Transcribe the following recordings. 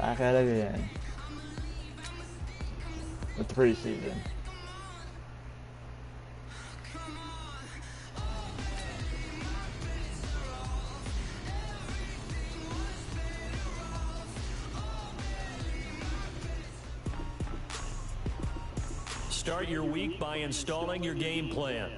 Back at it again. With the preseason. Start your week by installing your game plan.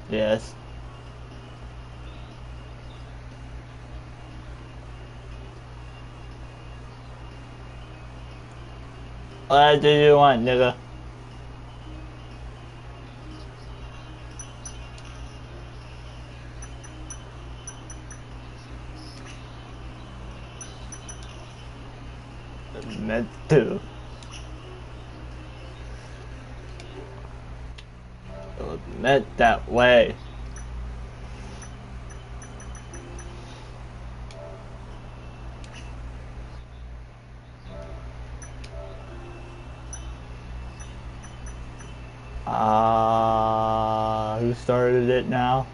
Yes. What do you want, nigga? Meant to. It was meant that way. Who started it now?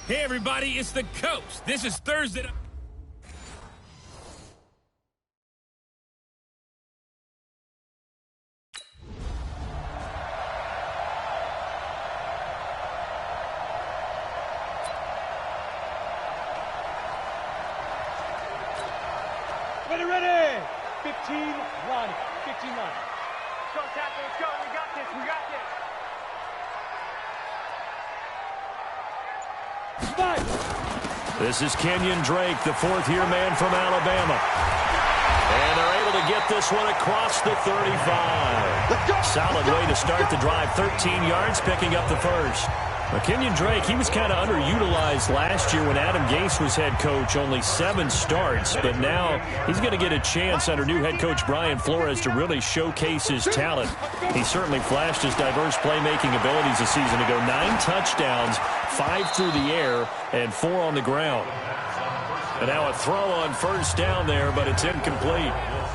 Hey everybody, it's the coach. This is Thursday. Ready! 15 line. 15 line. Go, tackle, let's go. We got this. We got this. This is Kenyon Drake, the fourth-year man from Alabama. And they're able to get this one across the 35. Solid way to start the drive. 13 yards, picking up the first. Kenyon Drake, he was kind of underutilized last year when Adam Gase was head coach. Only 7 starts, but now he's going to get a chance under new head coach Brian Flores to really showcase his talent. He certainly flashed his diverse playmaking abilities a season ago. 9 touchdowns, 5 through the air, and 4 on the ground. And now a throw on first down there, but it's incomplete.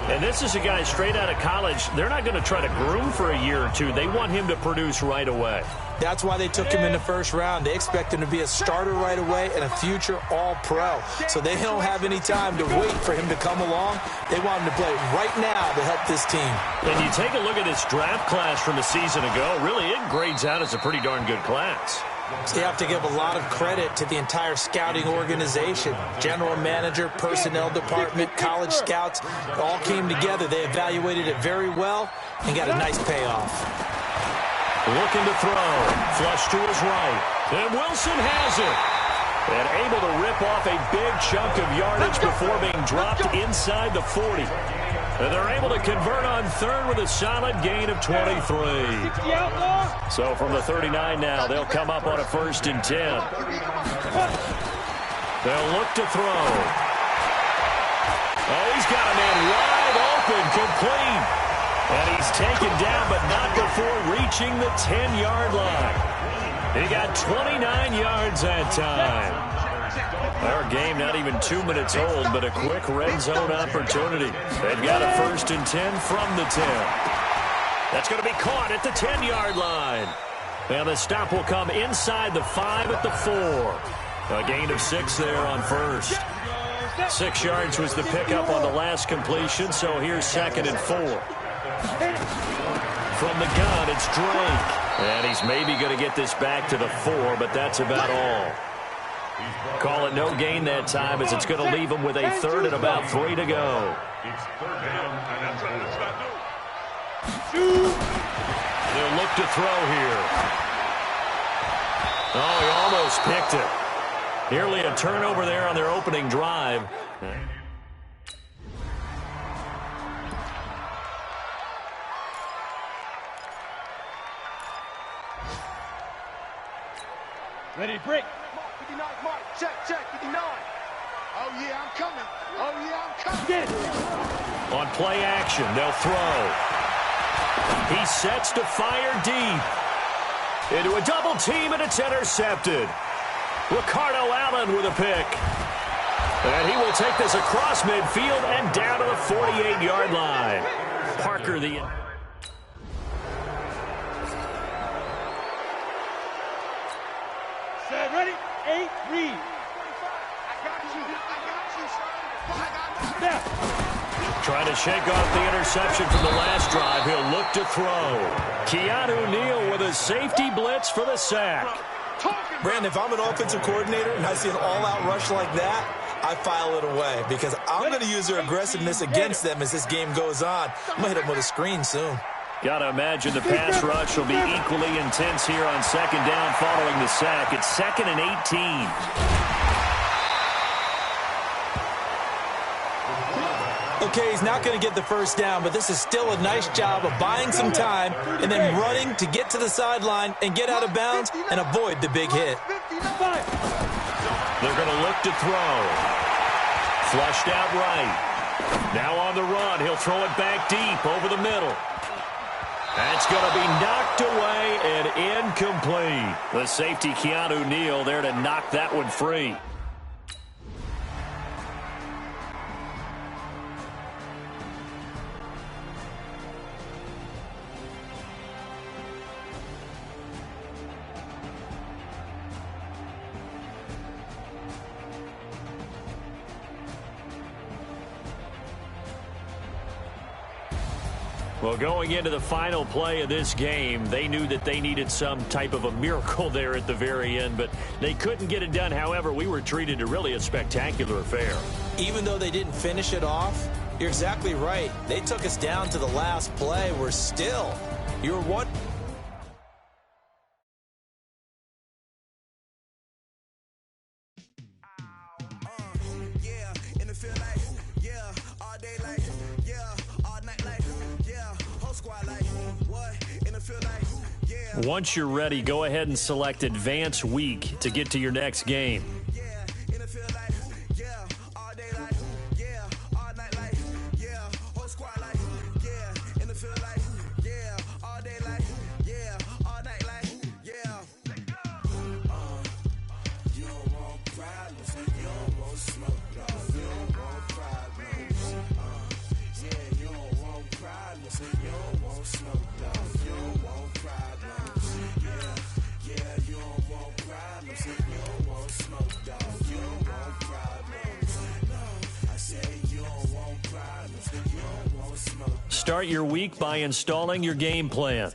And this is a guy straight out of college. They're not going to try to groom for a year or two. They want him to produce right away. That's why they took him in the first round. They expect him to be a starter right away and a future all-pro. So they don't have any time to wait for him to come along. They want him to play right now to help this team. And you take a look at this draft class from a season ago. Really, it grades out as a pretty darn good class. So you have to give a lot of credit to the entire scouting organization. General manager, personnel department, college scouts, it all came together. They evaluated it very well and got a nice payoff. Looking to throw. Flush to his right. And Wilson has it. And able to rip off a big chunk of yardage before being dropped inside the 40. And they're able to convert on third with a solid gain of 23. So from the 39 now, they'll come up on a 1st and 10. They'll look to throw. Oh, he's got a man wide open, complete. And he's taken down, but not before reaching the 10-yard line. He got 29 yards that time. Our game not even 2 minutes old, but a quick red zone opportunity. They've got a 1st and 10 from the 10. That's going to be caught at the 10-yard line. And the stop will come inside the 5 at the 4. A gain of 6 there on first. 6 yards was the pickup on the last completion, so here's 2nd and 4. From the gun, it's Drake. And he's maybe going to get this back to the 4, but that's about all. Call it no gain that time as it's going to leave him with a 3rd and about 3 to go. They'll look to throw here. Oh, he almost picked it. Nearly a turnover there on their opening drive. Ready to break. 59, mark. Check, 59. Oh, yeah, I'm coming. Oh, yeah, I'm coming. Get it. On play action, they'll throw. He sets to fire deep. Into a double team, and it's intercepted. Ricardo Allen with a pick. And he will take this across midfield and down to the 48-yard line. Parker, the... Set, ready, 8, read. I got you. Step. Trying to shake off the interception from the last drive. He'll look to throw. Keanu Neal with a safety blitz for the sack. Brandon, if I'm an offensive coordinator and I see an all-out rush like that, I file it away because I'm going to use their aggressiveness against them as this game goes on. I'm going to hit them with a screen soon. Got to imagine the pass rush will be equally intense here on 2nd down following the sack. It's 2nd and 18. Okay, he's not going to get the first down, but this is still a nice job of buying some time and then running to get to the sideline and get out of bounds and avoid the big hit. They're going to look to throw. Flushed out right. Now on the run, he'll throw it back deep over the middle. That's going to be knocked away and incomplete. The safety, Keanu Neal, there to knock that one free. Well, going into the final play of this game, they knew that they needed some type of a miracle there at the very end, but they couldn't get it done. However, we were treated to really a spectacular affair. Even though they didn't finish it off, you're exactly right. They took us down to the last play. We're still, you're what? Yeah, in the field like, yeah, all day like, Once you're ready, go ahead and select Advance Week to get to your next game. Start your week by installing your game plan.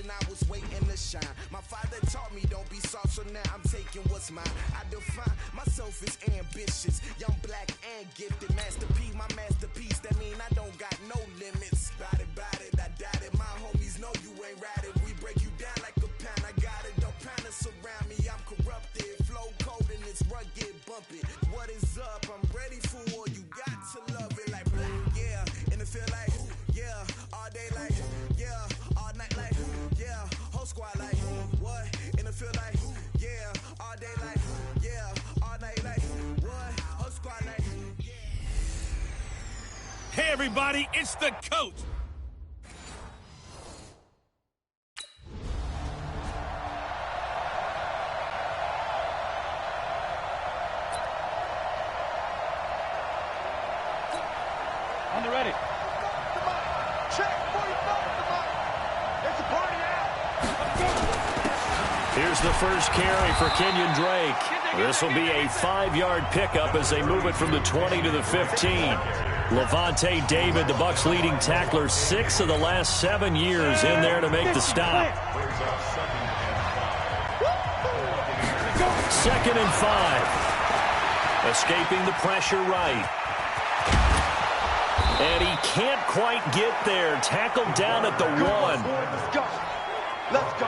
I was waiting to shine. My father taught me don't be soft, so now I'm taking what's mine. I define myself as ambitious, young, black, and gifted. Masterpiece, my masterpiece. That mean I don't got no limits. Bout it, I doubt it. My homies know you ain't ratted. We break you down like a pound. I got it, don't pound us around me. I'm corrupted, flow cold and it's rugged, bump it. What is up? I'm ready for war. You got to love it like black, yeah. And it feel like, yeah, all day like, yeah, all night like, yeah, whole squad like, what? And it feel like, yeah, all day like, yeah, all night like, what? Whole squad like, yeah. Hey, everybody, it's the coach. On the ready. Check, 45 the mark. It's a party out. Here's the first carry for Kenyon Drake. This will be a 5-yard pickup as they move it from the 20 to the 15. Levante David, the Bucs' leading tackler, 6 of the last 7 years in there to make the stop. 2nd and 5. Escaping the pressure right. And he can't quite get there. Tackled down at the 1. Let's go. Let's go.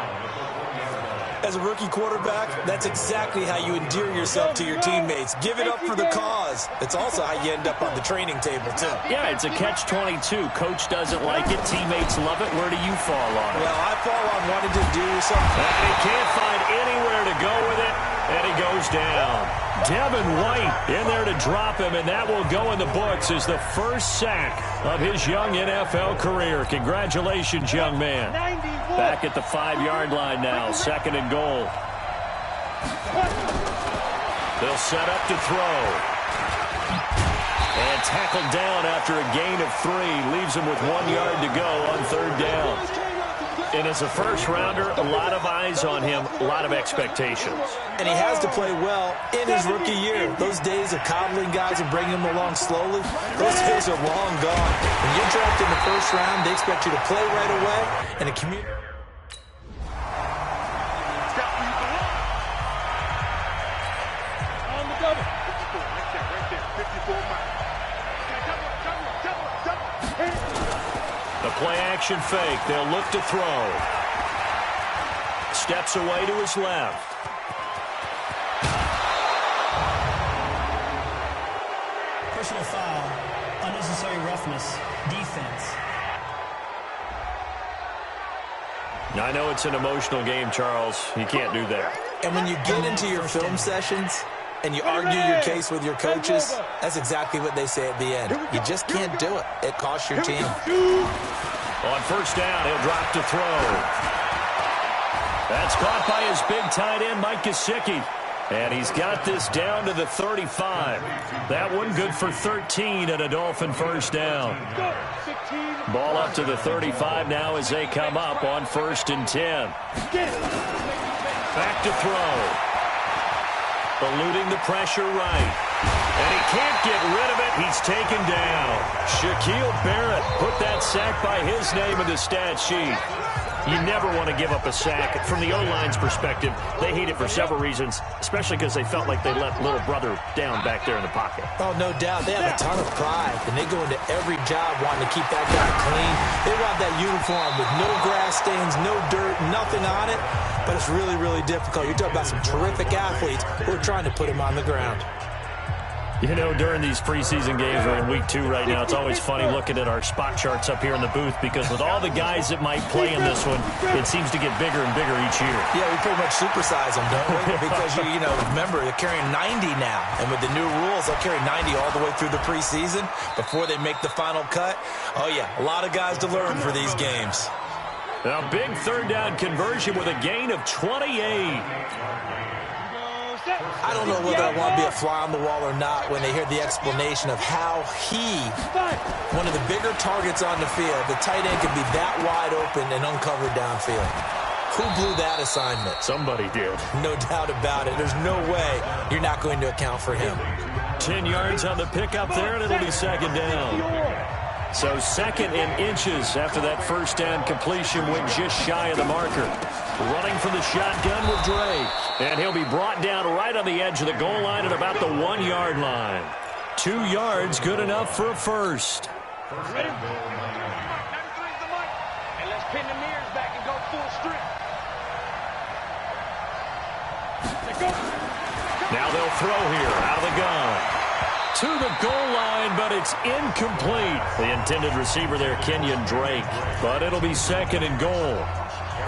As a rookie quarterback, that's exactly how you endear yourself to your teammates. Give it up for the cause. It's also how you end up on the training table, too. Yeah, it's a catch-22. Coach doesn't like it. Teammates love it. Where do you fall on it? Well, I fall on wanting to do something. And he can't find anywhere to go with it, and he goes down. Devin White in there to drop him, and that will go in the books as the first sack of his young NFL career. Congratulations, young man. Back at the 5-yard line now, 2nd and goal. They'll set up to throw. And tackled down after a gain of 3. Leaves him with 1 yard to go on 3rd down. And as a first-rounder, a lot of eyes on him, a lot of expectations. And he has to play well in his rookie year. Those days of coddling guys and bringing them along slowly, those days are long gone. When you're drafted in the first round, they expect you to play right away. And a community. On the double. 54, right there. 54 miles. The play-action fake. They'll look to throw. Steps away to his left. Personal foul. Unnecessary roughness. Defense. I know it's an emotional game, Charles. You can't do that. And when you get into your film sessions and you argue your case with your coaches, that's exactly what they say at the end. You just can't do it. It costs your team. On first down, he'll drop to throw. That's caught by his big tight end, Mike Gesicki. And he's got this down to the 35. That one good for 13 and a Dolphin first down. Ball up to the 35 now as they come up on 1st and 10. Back to throw. Eluding the pressure right. And he can't get rid of it. He's taken down. Shaquille Barrett put that sack by his name in the stat sheet. You never want to give up a sack. From the O-line's perspective, they hate it for several reasons, especially because they felt like they let little brother down back there in the pocket. Oh, no doubt. They have a ton of pride, and they go into every job wanting to keep that guy clean. They want that uniform with no grass stains, no dirt, nothing on it, but it's really, really difficult. You're talking about some terrific athletes who are trying to put him on the ground. You know, during these preseason games, we're in week 2 right now, it's always funny looking at our spot charts up here in the booth because with all the guys that might play in this one, it seems to get bigger and bigger each year. Yeah, we pretty much supersize them, don't we? Because, you know, remember, they're carrying 90 now. And with the new rules, they'll carry 90 all the way through the preseason before they make the final cut. Oh, yeah, a lot of guys to learn for these games. A big 3rd down conversion with a gain of 28. I don't know whether I want to be a fly on the wall or not when they hear the explanation of how one of the bigger targets on the field, the tight end could be that wide open and uncovered downfield. Who blew that assignment? Somebody did. No doubt about it. There's no way you're not going to account for him. 10 yards on the pickup there, and it'll be 2nd down. So 2nd and inches after that 1st down completion went just shy of the marker. Running from the shotgun with Drake. And he'll be brought down right on the edge of the goal line at about the 1-yard line. 2 yards, good enough for a first. Ready? Everything's the mic. And let's pin the mirrors back and go full strip. Now they'll throw here out of the gun. To the goal line, but it's incomplete. The intended receiver there, Kenyon Drake. But it'll be 2nd and goal.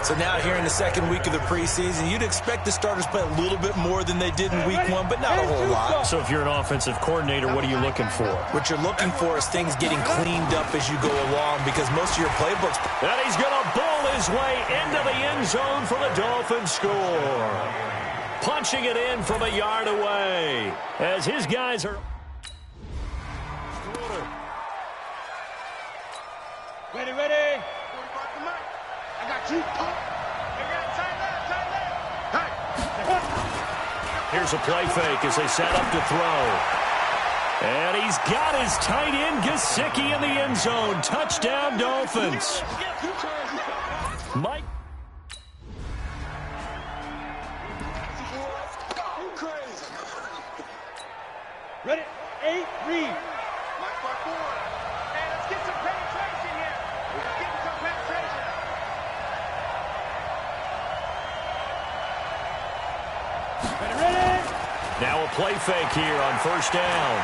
So now here in the 2nd week of the preseason, you'd expect the starters play a little bit more than they did in week 1, but not a whole lot. So if you're an offensive coordinator, what are you looking for? What you're looking for is things getting cleaned up as you go along because most of your playbooks... And he's going to bowl his way into the end zone for the Dolphins score. Punching it in from a yard away as his guys are... Ready, ready. I got you. Here's a play fake as they set up to throw. And he's got his tight end Gesicki in the end zone. Touchdown, Dolphins. Mike. Ready? 8, read. Hey, let's get some penetration here. Let's get some penetration. Ready? Now a play fake here on 1st down.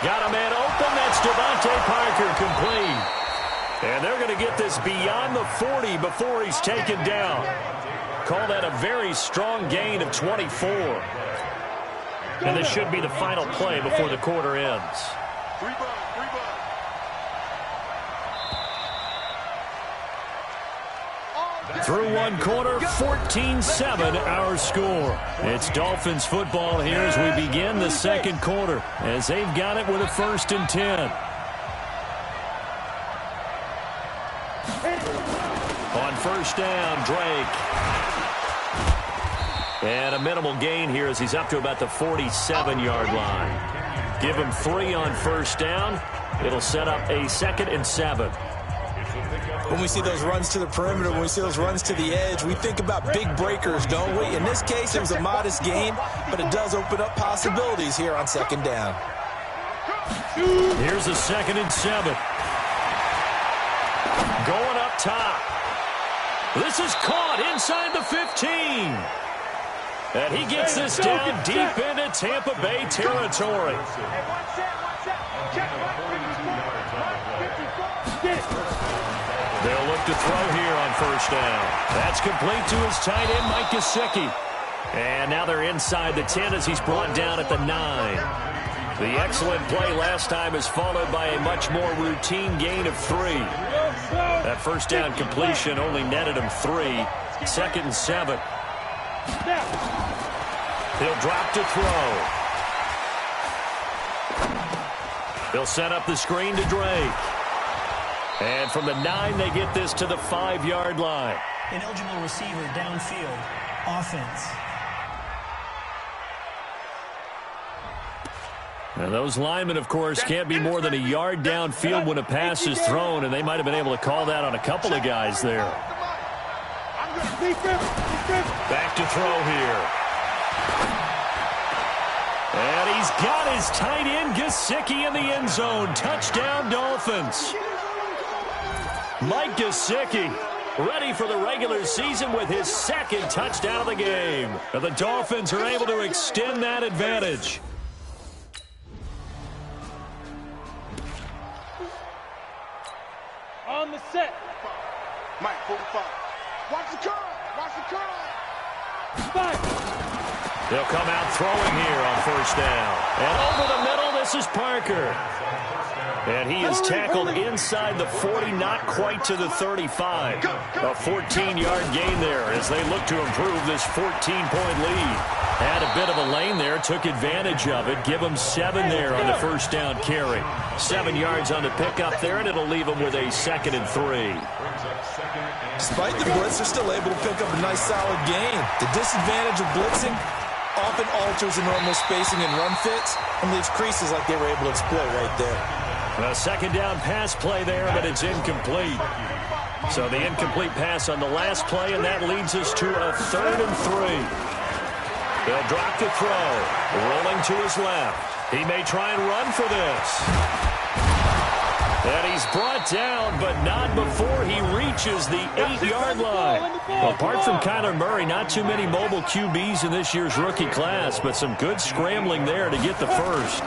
Got a man open. That's Devontae Parker complete. And they're going to get this beyond the 40 before he's taken down. Call that a very strong gain of 24. And this should be the final play before the quarter ends. Through 1 quarter, 14-7 our score. It's Dolphins football here as we begin the 2nd quarter as they've got it with a 1st and 10. On 1st down, Drake. And a minimal gain here as he's up to about the 47-yard line. Give him 3 on 1st down. It'll set up a 2nd and 7. When we see those runs to the perimeter, when we see those runs to the edge, we think about big breakers, don't we? In this case, it was a modest gain, but it does open up possibilities here on 2nd down. Here's a 2nd and 7. Going up top. This is caught inside the 15. And he gets this down deep into Tampa Bay territory. They'll look to throw here on first down. That's complete to his tight end, Mike Gesicki. And now they're inside the 10 as he's brought down at the 9. The excellent play last time is followed by a much more routine gain of 3. That first down completion only netted him 3. 2nd and 7. He'll drop to throw. He'll set up the screen to Drake. And from the 9, they get this to the 5-yard line. An eligible receiver downfield. Offense. And those linemen, of course, can't be more than a yard downfield when a pass is thrown, and they might have been able to call that on a couple of guys there. Back to throw here. And he's got his tight end, Gesicki, in the end zone. Touchdown, Dolphins. Mike Gesicki ready for the regular season with his 2nd touchdown of the game. And the Dolphins are able to extend that advantage. On the set. Mike, 45. Watch the curl. Watch the curl. Spike. They'll come out throwing here on first down. And over the middle, this is Parker. And he is tackled inside the 40, not quite to the 35. A 14-yard gain there as they look to improve this 14-point lead. Had a bit of a lane there, took advantage of it. Give them 7 there on the first down carry. 7 yards on the pickup there, and it'll leave them with a 2nd and 3. Despite the blitz, they're still able to pick up a nice solid gain. The disadvantage of blitzing often alters the normal spacing and run fits and leaves creases like they were able to exploit right there. A 2nd down pass play there, but it's incomplete. So the incomplete pass on the last play, and that leads us to a 3rd and 3. They'll drop the throw. Rolling to his left. He may try and run for this. And he's brought down, but not before he reaches the 8-yard line. Apart from Kyler Murray, not too many mobile QBs in this year's rookie class, but some good scrambling there to get the first.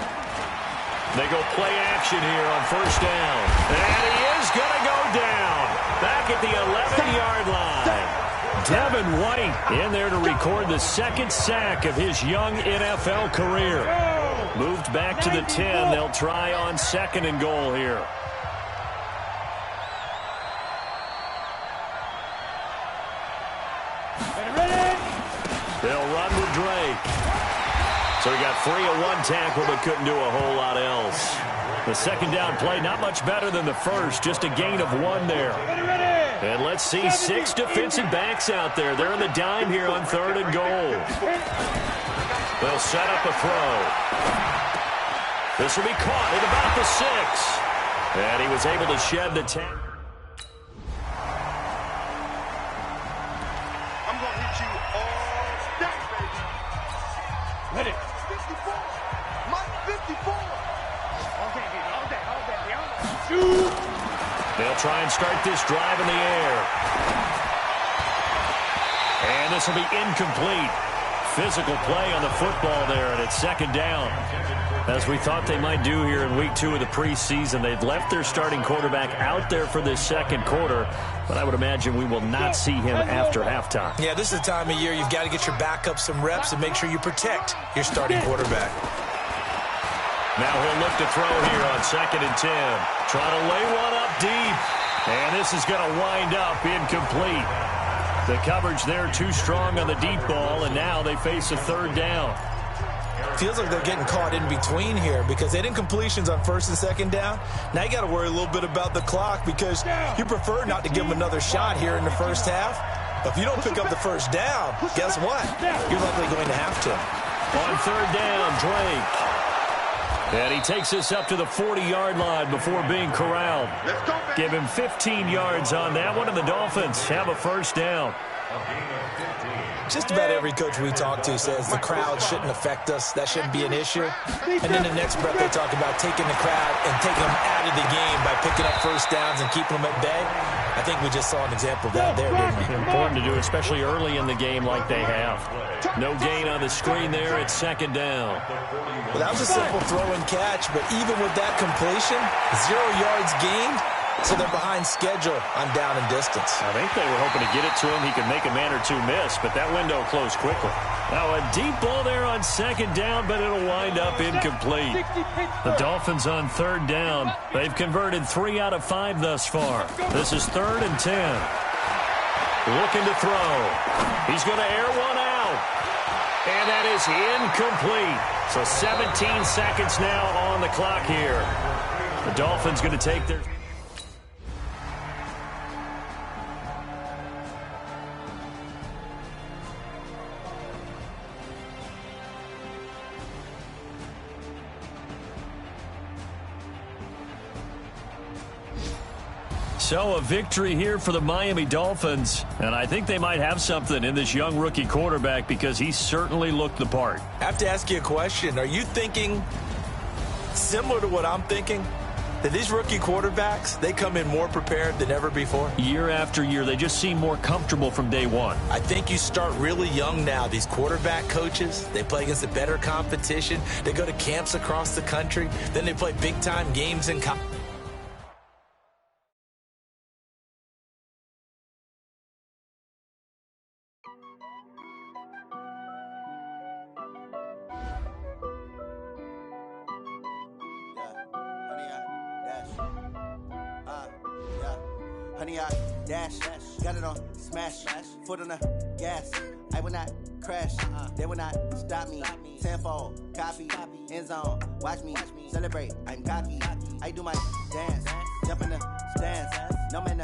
They go play action here on first down. And he is going to go down. Back at the 11-yard line. Devin White in there to record the 2nd sack of his young NFL career. Moved back to the 10. They'll try on 2nd and goal here. They'll run with Drake. So he got 3 of 1 tackle, but couldn't do a whole lot else. The 2nd down play, not much better than the first, just a gain of 1 there. And let's see 6 defensive backs out there. They're in the dime here on 3rd and goal. They'll set up a throw. This will be caught at about the 6. And he was able to shed the tackle. I'm going to hit you all stack, baby. Ready. 54. Mike, 54. Okay, all day. Shoot. They'll try and start this drive in the air. And this will be incomplete. Physical play on the football there, and it's 2nd down. As we thought they might do here in week 2 of the preseason, they've left their starting quarterback out there for this 2nd quarter, but I would imagine we will not see him after halftime. Yeah, this is the time of year you've got to get your backup some reps and make sure you protect your starting quarterback. Now he'll look to throw here on 2nd and 10. Try to lay one up deep. And this is going to wind up incomplete. The coverage there too strong on the deep ball, and now they face a 3rd down. Feels like they're getting caught in between here because they had incompletions on 1st and 2nd down. Now you got to worry a little bit about the clock because you prefer not to give them another shot here in the first half. But if you don't pick up the first down, guess what? You're likely going to have to. On 3rd down, Drake. And he takes this up to the 40-yard line before being corralled. Give him 15 yards on that one, and the Dolphins have a first down. Just about every coach we talk to says the crowd shouldn't affect us. That shouldn't be an issue. And in the next breath, they talk about taking the crowd and taking them out of the game by picking up first downs and keeping them at bay. I think we just saw an example of that there, didn't we? Important to do, especially early in the game like they have. No gain on the screen there. It's 2nd down. Well, that was a simple throw and catch, but even with that completion, 0 yards gained, So they're behind schedule on down and distance. I think they were hoping to get it to him. He could make a man or two miss, but that window closed quickly. Now a deep ball there on second down, but it'll wind up incomplete. The Dolphins on third down. They've converted 3 out of 5 thus far. This is 3rd and 10. Looking to throw. He's going to air one out. And that is incomplete. So 17 seconds now on the clock here. The Dolphins going to take their... So a victory here for the Miami Dolphins. And I think they might have something in this young rookie quarterback because he certainly looked the part. I have to ask you a question. Are you thinking similar to what I'm thinking? That these rookie quarterbacks, they come in more prepared than ever before? Year after year, they just seem more comfortable from day one. I think you start really young now. These quarterback coaches, they play against a better competition. They go to camps across the country. Then they play big-time games in college. Honey, I dash, got it on smash, foot on the gas. I will not crash, they will not stop me. Tenfold, copy, end zone, watch me celebrate. I'm cocky, I do my dance, jump in the stands. No man,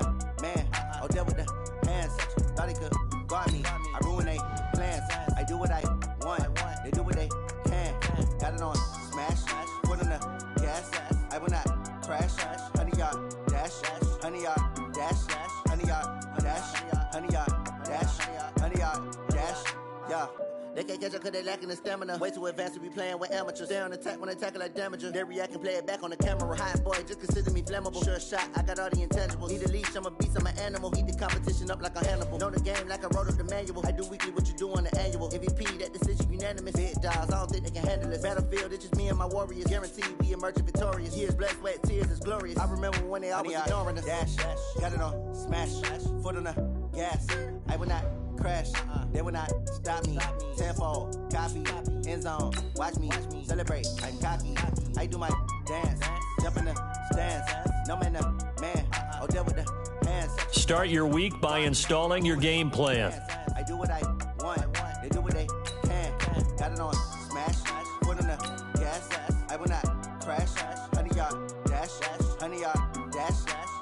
oh, deal with the hands. Thought he could guard me, I ruin they plans. I do what I want, they do what they can. Got it on smash, foot on the gas. I will not crash, honey, y'all dash, honey, y'all. Dash, honey, yard, dash, honey, yard, dash, honey, yard, dash, yeah. They can't catch up cause they lacking the stamina. Way too advanced to be playing with amateurs. Stay on attack when they tackle like damager. They react and play it back on the camera. Hot boy, just consider me flammable. Sure shot, I got all the intangibles. Need a leash, I'm a beast, I'm an animal. Eat the competition up like a Hannibal. Know the game like I wrote up the manual. I do weekly what you do on the annual. MVP, that decision unanimous. Big dogs, I don't think they can handle it. Battlefield, it's just me and my warriors. Guaranteed we emerging victorious. Years, blood, sweat, tears, is glorious. I remember when they always ignoring us. Dash, got it on smash, foot on the gas. I will not crash, they will not stop me. Tenfold, copy, end zone, watch me celebrate. I'm cocky, I do my dance, jump in the stands. No man, oh, deal with the hands. Start your week by installing your game plan. I do what I want, they do what they can. Got it on smash, foot on the gas. I will not crash, honey, y'all dash, honey, y'all dash,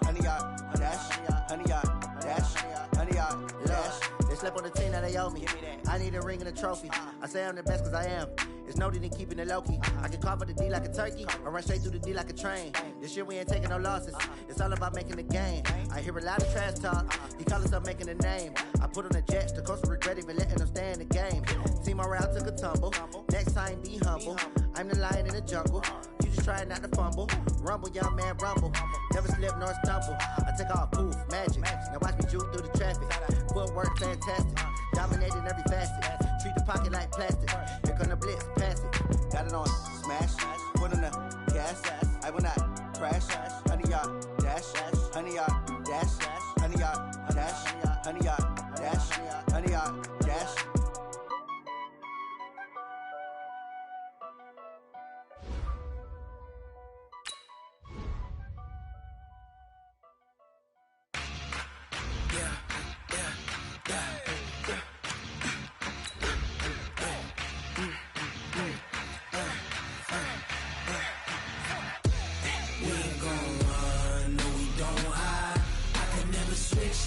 honey, y'all dash, honey, y'all dash, honey, y'all dash. They slept on the team that they owe me. I need a ring and a trophy. I say I'm the best cause I am. It's noted in keeping it low-key. I can carve up the D like a turkey or run straight through the D like a train. This year we ain't taking no losses. It's all about making the game. I hear a lot of trash talk. He call himself making a name. I put on the Jets. The coach will regret even letting them stay in the game. Team morale took a tumble. Next time be humble. I'm the lion in the jungle. You just try not to fumble. Rumble, young man, rumble. Never slip nor stumble. I take off, poof, magic. Now watch me juke through the traffic. Footwork fantastic. Dominating every facet. Treat the pocket like plastic. Here come the blitz, pass it. Got it on smash, foot on the gas. I will not crash. Honey, y'all dash, honey, y'all dash, honey, y'all dash, honey, y'all dash, honey, y'all dash.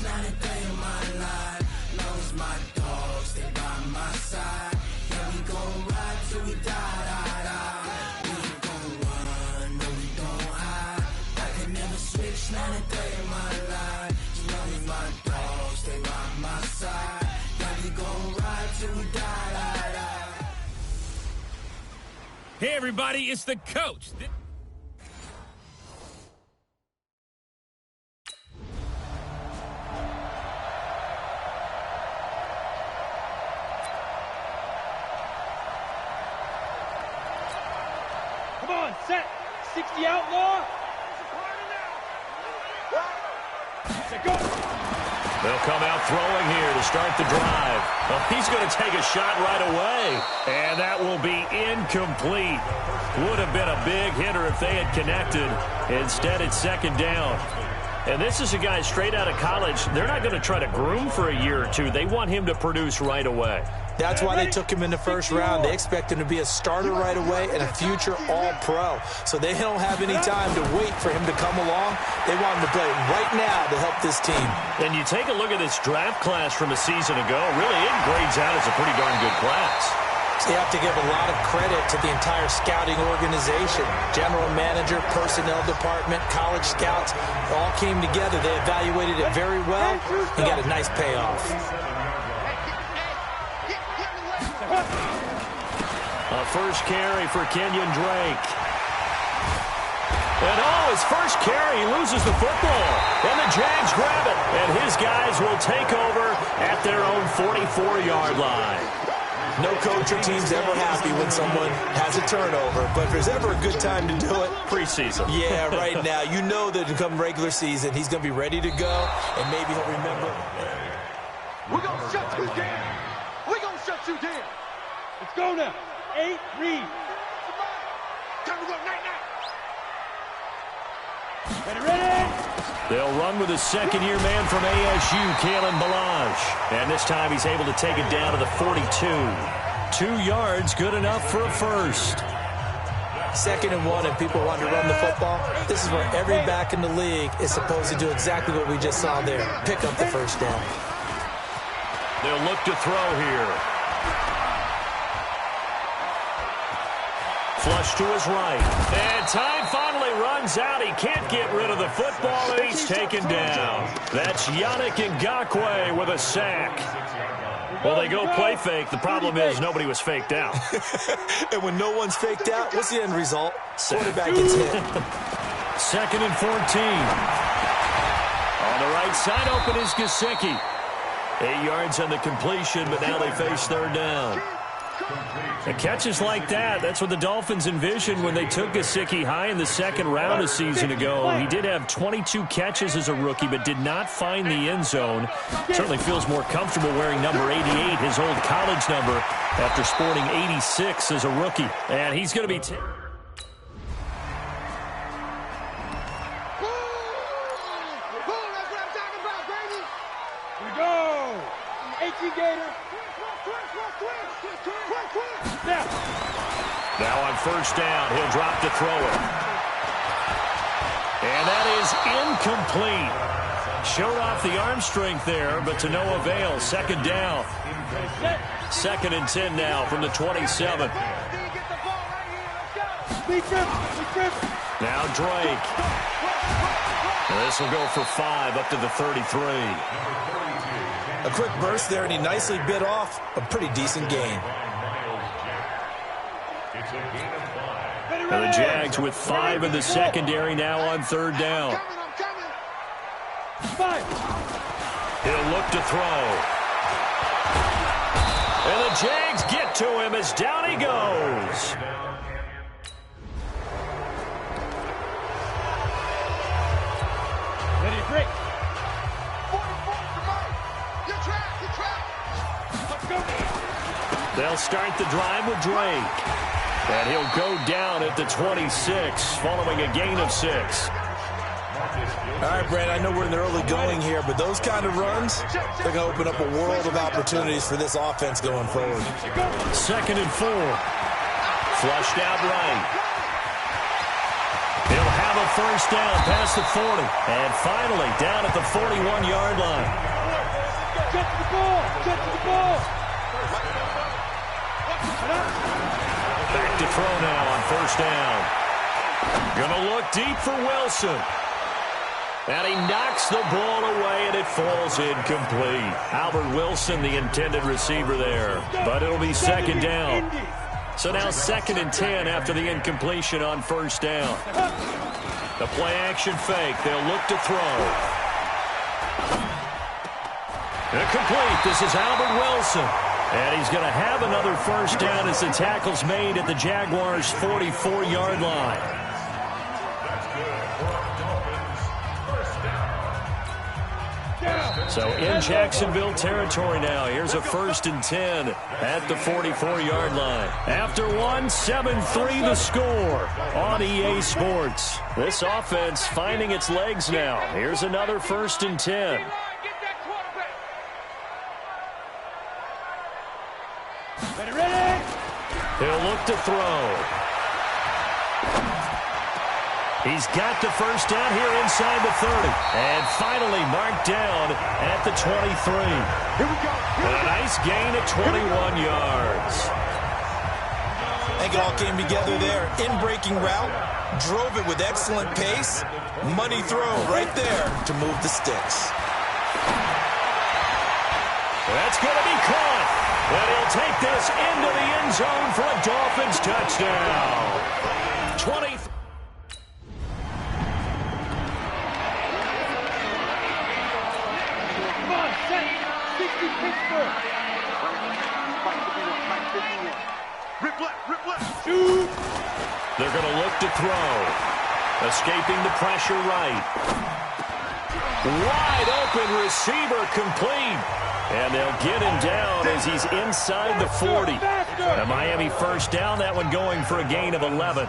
Not a day in my life. Long as my dogs stay by my side. Yeah, we gon' ride till we die. We ain't gon' run, no we don't hide. I can never switch, not a day in my life. As long as my dogs stay by my side. Yeah, we gon' ride till we die. Hey, everybody, it's the coach. Come on, set. 60 outlaw. They'll come out throwing here to start the drive. Well, he's going to take a shot right away. And that will be incomplete. Would have been a big hitter if they had connected. Instead, it's second down. And this is a guy straight out of college. They're not going to try to groom for a year or two. They want him to produce right away. That's why they took him in the first round. They expect him to be a starter right away and a future all-pro. So they don't have any time to wait for him to come along. They want him to play right now to help this team. And you take a look at this draft class from a season ago. Really, it grades out as a pretty darn good class. So you have to give a lot of credit to the entire scouting organization. General manager, personnel department, college scouts, all came together. They evaluated it very well and got a nice payoff. A first carry for Kenyon Drake. And his first carry, he loses the football. And the Jags grab it. And his guys will take over at their own 44-yard line. No coach or team's ever happy when someone has a turnover, but if there's ever a good time to do it, preseason. Yeah, right now. You know that come regular season, he's going to be ready to go, and maybe he'll remember. We're going to shut you down. We're going to shut you down. Let's go now. 8, read. Time to go, night. Ready? They'll run with a second-year man from ASU, Kalen Ballage. And this time he's able to take it down to the 42. 2 yards, good enough for a first. 2nd and 1, and people want to run the football. This is where every back in the league is supposed to do exactly what we just saw there. Pick up the first down. They'll look to throw here. Flush to his right. And time finally runs out. He can't get rid of the football, and he's taken down. That's Yannick Ngakoue with a sack. Well, they go play fake. The problem is nobody was faked out. And when no one's faked out, what's the end result? Quarterback gets hit. 2nd and 14. On the right side, open is Gesicki. 8 yards on the completion, but now they face third down. And catches like that, that's what the Dolphins envisioned when they took Gesicki high in the 2nd round a season ago. He did have 22 catches as a rookie, but did not find the end zone. Certainly feels more comfortable wearing number 88, his old college number, after sporting 86 as a rookie. And he's going to be... Here we go. 18 Gator. Now on first down, he'll drop to throw it. And that is incomplete. Showed off the arm strength there, but to no avail. 2nd down. 2nd and 10 now from the 27. Now Drake. This will go for 5 up to the 33. A quick burst there, and he nicely bit off a pretty decent gain. And the Jags with 5 in the secondary now on 3rd down. He'll look to throw. And the Jags get to him as down he goes. Ready to break. They'll start the drive with Drake. And he'll go down at the 26, following a gain of 6. All right, Brad, I know we're in the early going here, but those kind of runs, they're going to open up a world of opportunities for this offense going forward. 2nd and 4. Flushed out right. He'll have a first down past the 40. And finally, down at the 41-yard line. Get to the ball. Get to the ball. Back to throw now on first down. Gonna look deep for Wilson. And he knocks the ball away, and it falls incomplete. Albert Wilson, the intended receiver there. But it'll be 2nd down. So now 2nd and 10 after the incompletion on first down. The play-action fake. They'll look to throw. Incomplete. This is Albert Wilson. And he's going to have another first down as the tackle's made at the Jaguars' 44-yard line. So in Jacksonville territory now. Here's a 1st and 10 at the 44-yard line. After one, 7-3 the score on EA Sports. This offense finding its legs now. Here's another 1st and 10. He'll look to throw. He's got the first down here inside the 30. And finally marked down at the 23. Here we go. A nice gain at 21 yards. I think it all came together there. In-breaking route, drove it with excellent pace. Money throw right there to move the sticks. That's going to be caught. And he'll take this into the end zone for a Dolphins touchdown. 20. Come on, set. 60 Pittsburgh. Rip left, shoot. They're going to look to throw. Escaping the pressure right. Wide open receiver complete. And they'll get him down as he's inside the 40. A Miami first down, that one going for a gain of 11.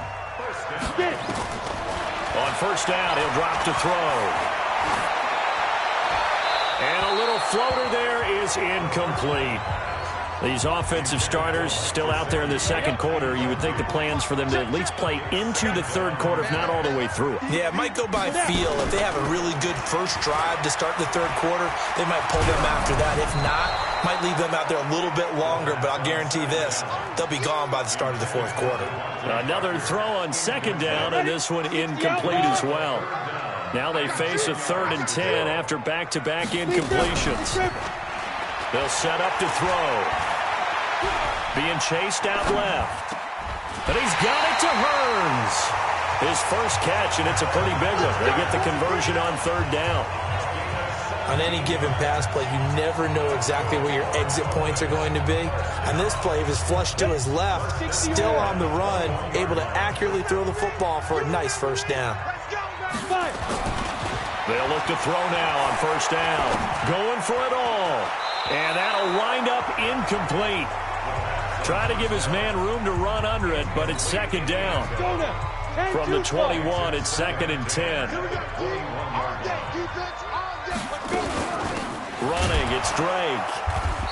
On first down, he'll drop to throw. And a little floater there is incomplete. These offensive starters still out there in the second quarter. You would think the plans for them to at least play into the third quarter, if not all the way through it. Yeah, it might go by feel. If they have a really good first drive to start the third quarter, they might pull them after that. If not, might leave them out there a little bit longer, but I'll guarantee this, they'll be gone by the start of the fourth quarter. Another throw on second down, and this one incomplete as well. Now they face a 3rd and 10 after back-to-back incompletions. They'll set up to throw. Being chased out left. But he's got it to Hearns. His first catch, and it's a pretty big one. They get the conversion on 3rd down. On any given pass play, you never know exactly where your exit points are going to be. And this play is flushed to his left, still on the run, able to accurately throw the football for a nice first down. They'll look to throw now on first down. Going for it all. And that'll wind up incomplete. Try to give his man room to run under it, but it's second down. From the 21, it's 2nd and 10. Running, it's Drake.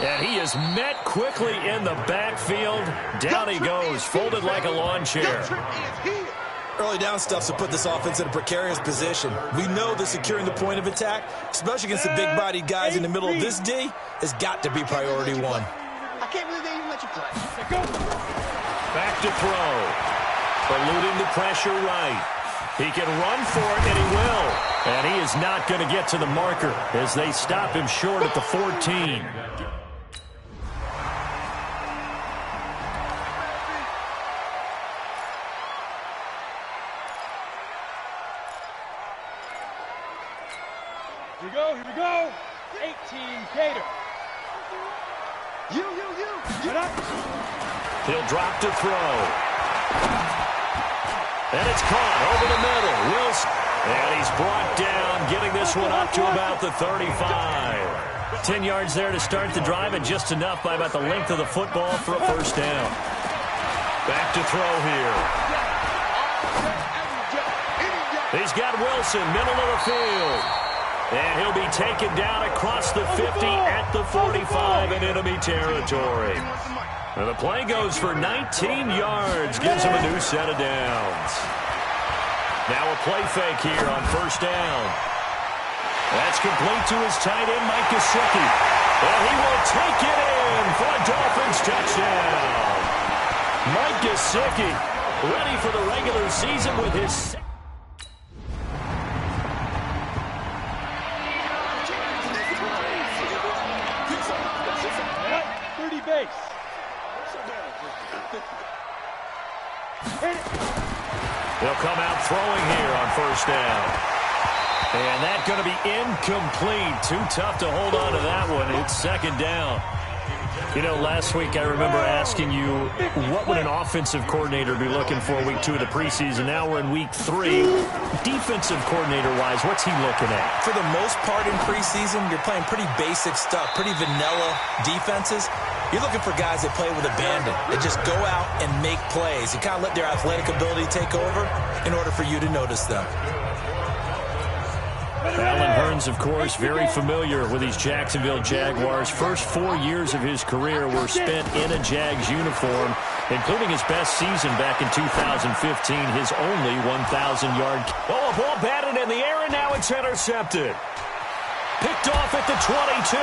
And he is met quickly in the backfield. Down he goes, folded like a lawn chair. Early down stuff's to put this offense in a precarious position. We know that securing the point of attack, especially against the big-bodied guys in the middle of this D, has got to be priority one. I can't believe they even let you play. Back to throw. Eluding the pressure right. He can run for it, and he will. And he is not going to get to the marker as they stop him short at the 14. Here we go. 18 Gator. You. Shut up. He'll drop to throw. And it's caught over the middle. Wilson. And he's brought down, getting this one up to about the 35. 10 yards there to start the drive, and just enough by about the length of the football for a first down. Back to throw here. He's got Wilson, middle of the field. And he'll be taken down across the 50 at the 45 in enemy territory. And the play goes for 19 yards, gives him a new set of downs. Now a play fake here on first down. That's complete to his tight end, Mike Gesicki. And he will take it in for a Dolphins touchdown. Mike Gesicki ready for the regular season with his... They'll come out throwing here on first down. And that's going to be incomplete. Too tough to hold on to that one. It's second down. You know, last week I remember asking you, what would an offensive coordinator be looking for week 2 of the preseason? Now we're in week 3. Defensive coordinator-wise, what's he looking at? For the most part in preseason, you're playing pretty basic stuff, pretty vanilla defenses. You're looking for guys that play with abandon, that just go out and make plays and kind of let their athletic ability take over in order for you to notice them. Alan Hearns, of course, very familiar with these Jacksonville Jaguars. First 4 years of his career were spent in a Jags uniform, including his best season back in 2015, his only 1,000-yard. Oh, a ball batted in the air, and now it's intercepted. Picked off at the 22.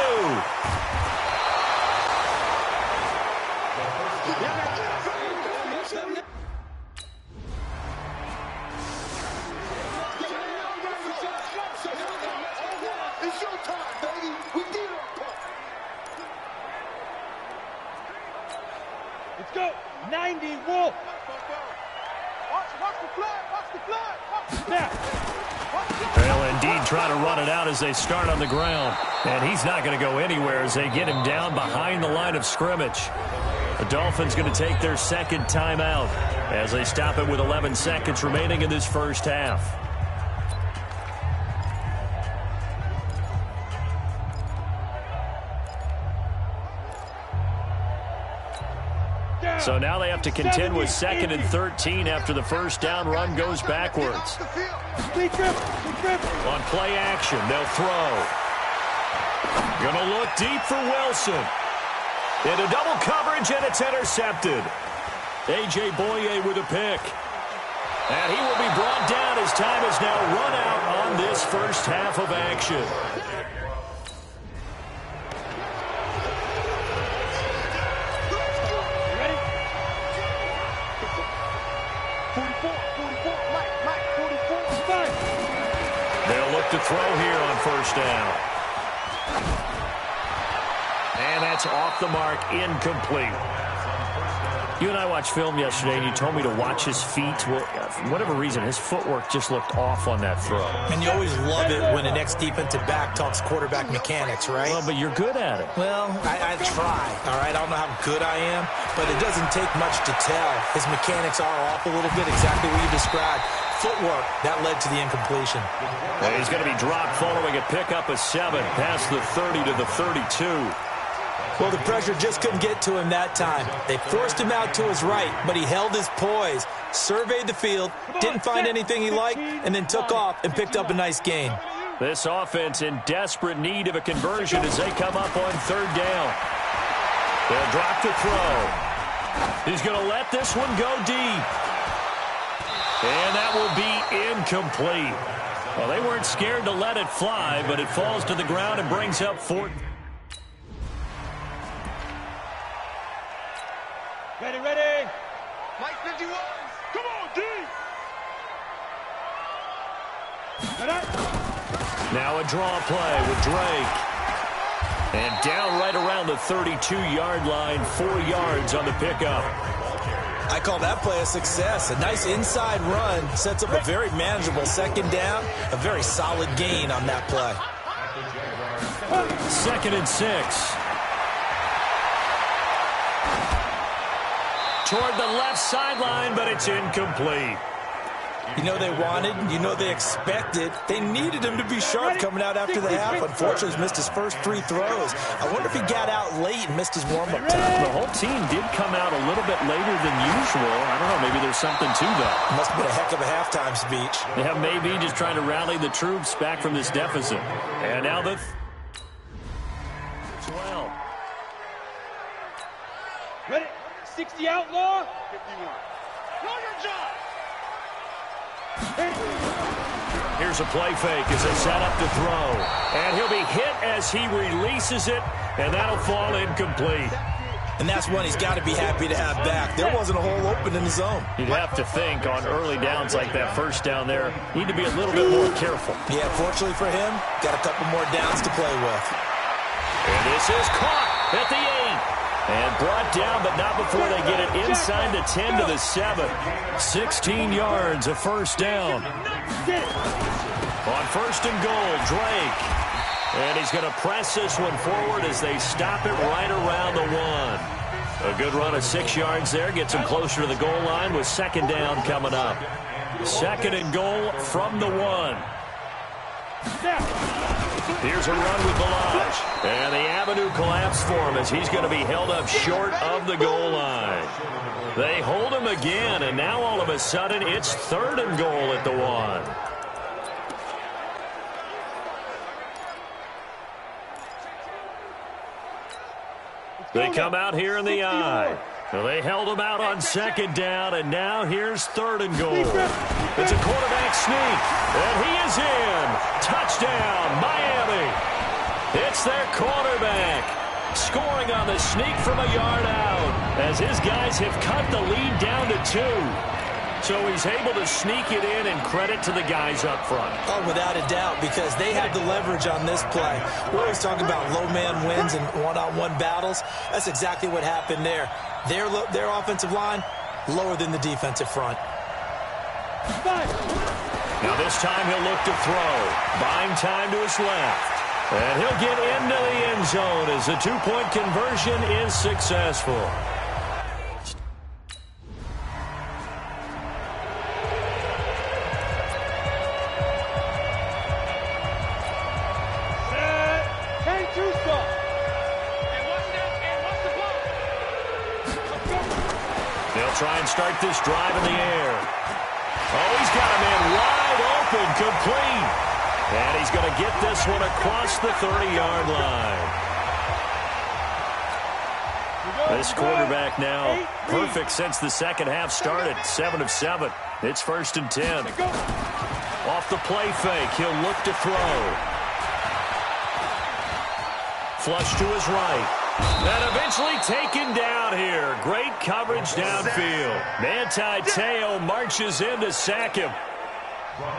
It's your time, baby. We did our part. Let's go. 90, Wolf. Watch the flag. Watch the flag. They'll indeed try to run it out as they start on the ground. And he's not going to go anywhere as they get him down behind the line of scrimmage. The Dolphins going to take their second timeout as they stop it with 11 seconds remaining in this first half. So now they have to contend with 2nd and 13 after the first down run goes backwards. On play action, they'll throw. Going to look deep for Wilson. Into double coverage, and it's intercepted. A.J. Boye with a pick. And he will be brought down as time is now run out on this first half of action. To throw here on first down. And that's off the mark, incomplete. You and I watched film yesterday, and you told me to watch his feet. Well, for whatever reason, his footwork just looked off on that throw. And you always love it when an ex-defensive back talks quarterback mechanics, right? Well, but you're good at it. Well, I try, all right? I don't know how good I am, but it doesn't take much to tell. His mechanics are off a little bit, exactly what you described. Footwork, that led to the incompletion. And he's going to be dropped following a pickup of 7 past the 30 to the 32. Well, the pressure just couldn't get to him that time. They forced him out to his right, but he held his poise, surveyed the field, didn't find anything he liked, and then took off and picked up a nice gain. This offense in desperate need of a conversion as they come up on 3rd down. They'll drop to throw. He's going to let this one go deep. And that will be incomplete. Well, they weren't scared to let it fly, but it falls to the ground and brings up 4th. Ready. Mike 51. Come on, D. Now a draw play with Drake. And down right around the 32-yard line, 4 yards on the pickup. I call that play a success. A nice inside run sets up a very manageable 2nd down, a very solid gain on that play. 2nd and 6. Toward the left sideline, but it's incomplete. You know they wanted, you know they expected. They needed him to be sharp coming out after the half. Unfortunately, he's missed his first 3 throws. I wonder if he got out late and missed his warm-up time. The whole team did come out a little bit later than usual. I don't know, maybe there's something to that. Must have been a heck of a halftime speech. Yeah, maybe just trying to rally the troops back from this deficit. And now the 12. Ready? 60 outlaw. 51. Know your job. Here's a play fake as they set up to throw. And he'll be hit as he releases it, and that'll fall incomplete. And that's one he's got to be happy to have back. There wasn't a hole open in the zone. You'd have to think on early downs like that first down there, need to be a little bit more careful. Yeah, fortunately for him, got a couple more downs to play with. And this is caught at the 8. And brought down, but not before they get it inside the 10 to the 7. 16 yards, a first down. On 1st and goal, Drake. And he's going to press this one forward as they stop it right around the 1. A good run of 6 yards there. Gets him closer to the goal line with second down coming up. Second and goal from the 1. Here's a run with Balaj. And the avenue collapsed for him as he's going to be held up short of the goal line. They hold him again, and now all of a sudden it's third and goal at the 1. They come out here in the eye. They held him out on second down, and now here's third and goal. It's a quarterback sneak, and he is in. Touchdown, Miami. It's their quarterback scoring on the sneak from a yard out as his guys have cut the lead down to 2. So he's able to sneak it in, and credit to the guys up front. Oh, without a doubt, because they had the leverage on this play. We're always talking about low man wins and one-on-one battles. That's exactly what happened there. Their offensive line, lower than the defensive front. Now this time he'll look to throw. Buying time to his left. And he'll get into the end zone as the two-point conversion is successful. Try and start this drive in the air. Oh, he's got a man wide open, complete. And he's going to get this one across the 30-yard line. This quarterback now perfect since the second half started. 7 of 7. It's 1st and 10. Off the play fake, he'll look to throw. Flush to his right. And eventually taken down here. Great coverage downfield. Manti Te'o marches in to sack him.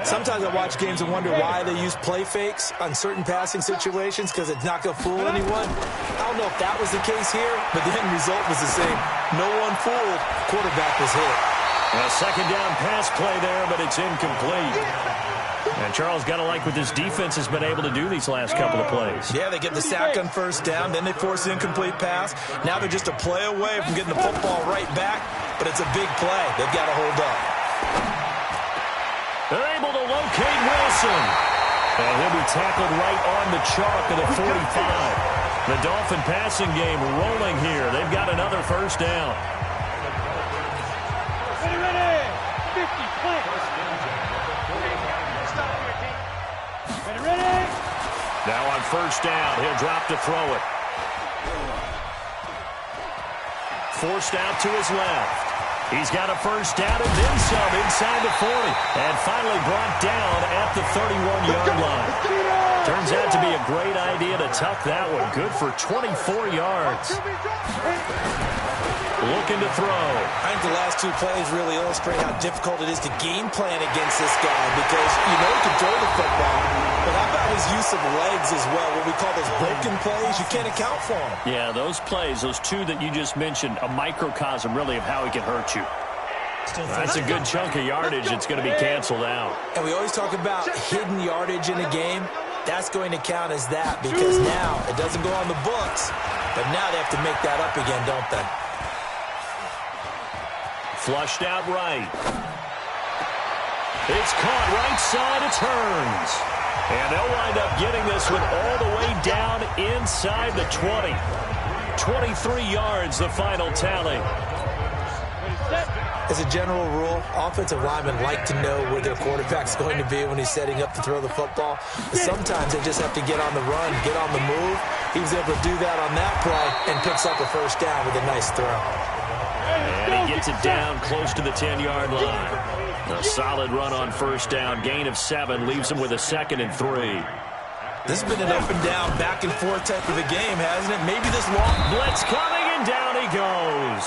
Sometimes I watch games and wonder why they use play fakes on certain passing situations, because it's not going to fool anyone. I don't know if that was the case here, but the end result was the same. No one fooled. Quarterback was hit. A second down pass play there, but it's incomplete. And Charles, got to like what this defense has been able to do these last couple of plays. Yeah, they get the sack on first down, then they force the incomplete pass. Now they're just a play away from getting the football right back, but it's a big play. They've got to hold up. They're able to locate Wilson. And he'll be tackled right on the chalk of the 45. The Dolphin passing game rolling here. They've got another first down. Ready, 50, plant. Now on first down, he'll drop to throw it. Forced out to his left. He's got a first down and then some inside the 40. And finally brought down at the 31-yard line. Turns out to be a great idea to tuck that one. Good for 24 yards. Looking to throw. I think the last two plays really illustrate how difficult it is to game plan against this guy, because you know he can throw the football, but how about his use of legs as well? What we call those broken plays, you can't account for them. Yeah, those plays, those two that you just mentioned, a microcosm really of how he can hurt you. That's a good chunk of yardage. It's going to be canceled out. And we always talk about hidden yardage in a game. That's going to count as that, because now it doesn't go on the books, but now they have to make that up again, don't they? Flushed out right. It's caught right side. It turns. And they'll wind up getting this one all the way down inside the 20. 23 yards, the final tally. As a general rule, offensive linemen like to know where their quarterback's going to be when he's setting up to throw the football. But sometimes they just have to get on the run, get on the move. He was able to do that on that play and picks up a first down with a nice throw. And he gets it down close to the 10-yard line. A solid run on first down. Gain of 7 leaves him with a 2nd and 3. This has been an up and down, back and forth type of a game, hasn't it? Maybe this long blitz coming, and down he goes.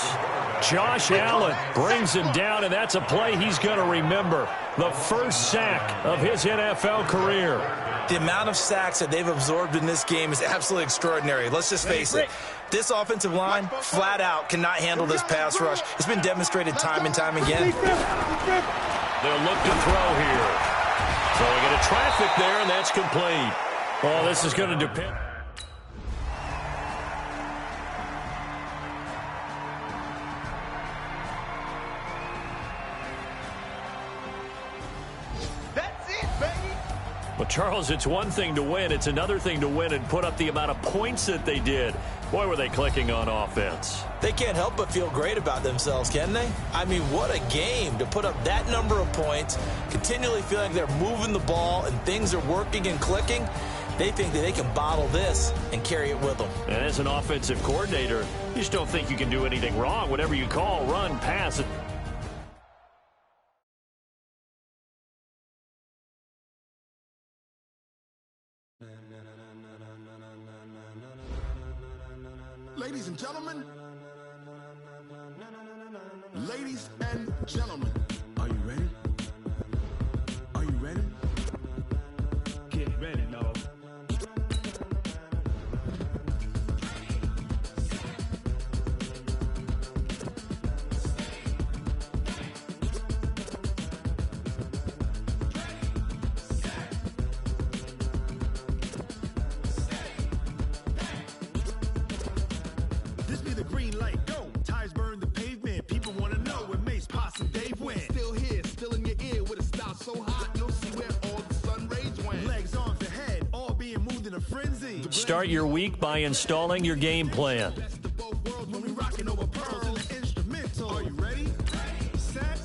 Josh Allen brings him down, and that's a play he's going to remember. The first sack of his NFL career. The amount of sacks that they've absorbed in this game is absolutely extraordinary. Let's just face it. This offensive line, flat out, cannot handle this pass rush. It's been demonstrated time and time again. They'll look to throw here. Throwing into traffic there, and that's complete. Well, this is going to depend. That's it, baby. Well, Charles, it's one thing to win. It's another thing to win and put up the amount of points that they did. Boy, were they clicking on offense. They can't help but feel great about themselves, can they? I mean, what a game to put up that number of points, continually feeling they're moving the ball and things are working and clicking. They think that they can bottle this and carry it with them. And as an offensive coordinator, you just don't think you can do anything wrong. Whatever you call, run, pass. Ladies and gentlemen, are you ready? Are you ready? Get ready, no. This be the green light, go. Tires burn the pavement. People want to know where Mace, Pops, and Dave went. Still here, still in your ear with a style so hot, you'll see where all the sun rays went. Legs, arms, and head, all being moved in a frenzy. Start your week by installing your game plan. Best of both worlds when we rockin' over pearls in the instrumental. Are you ready? Set,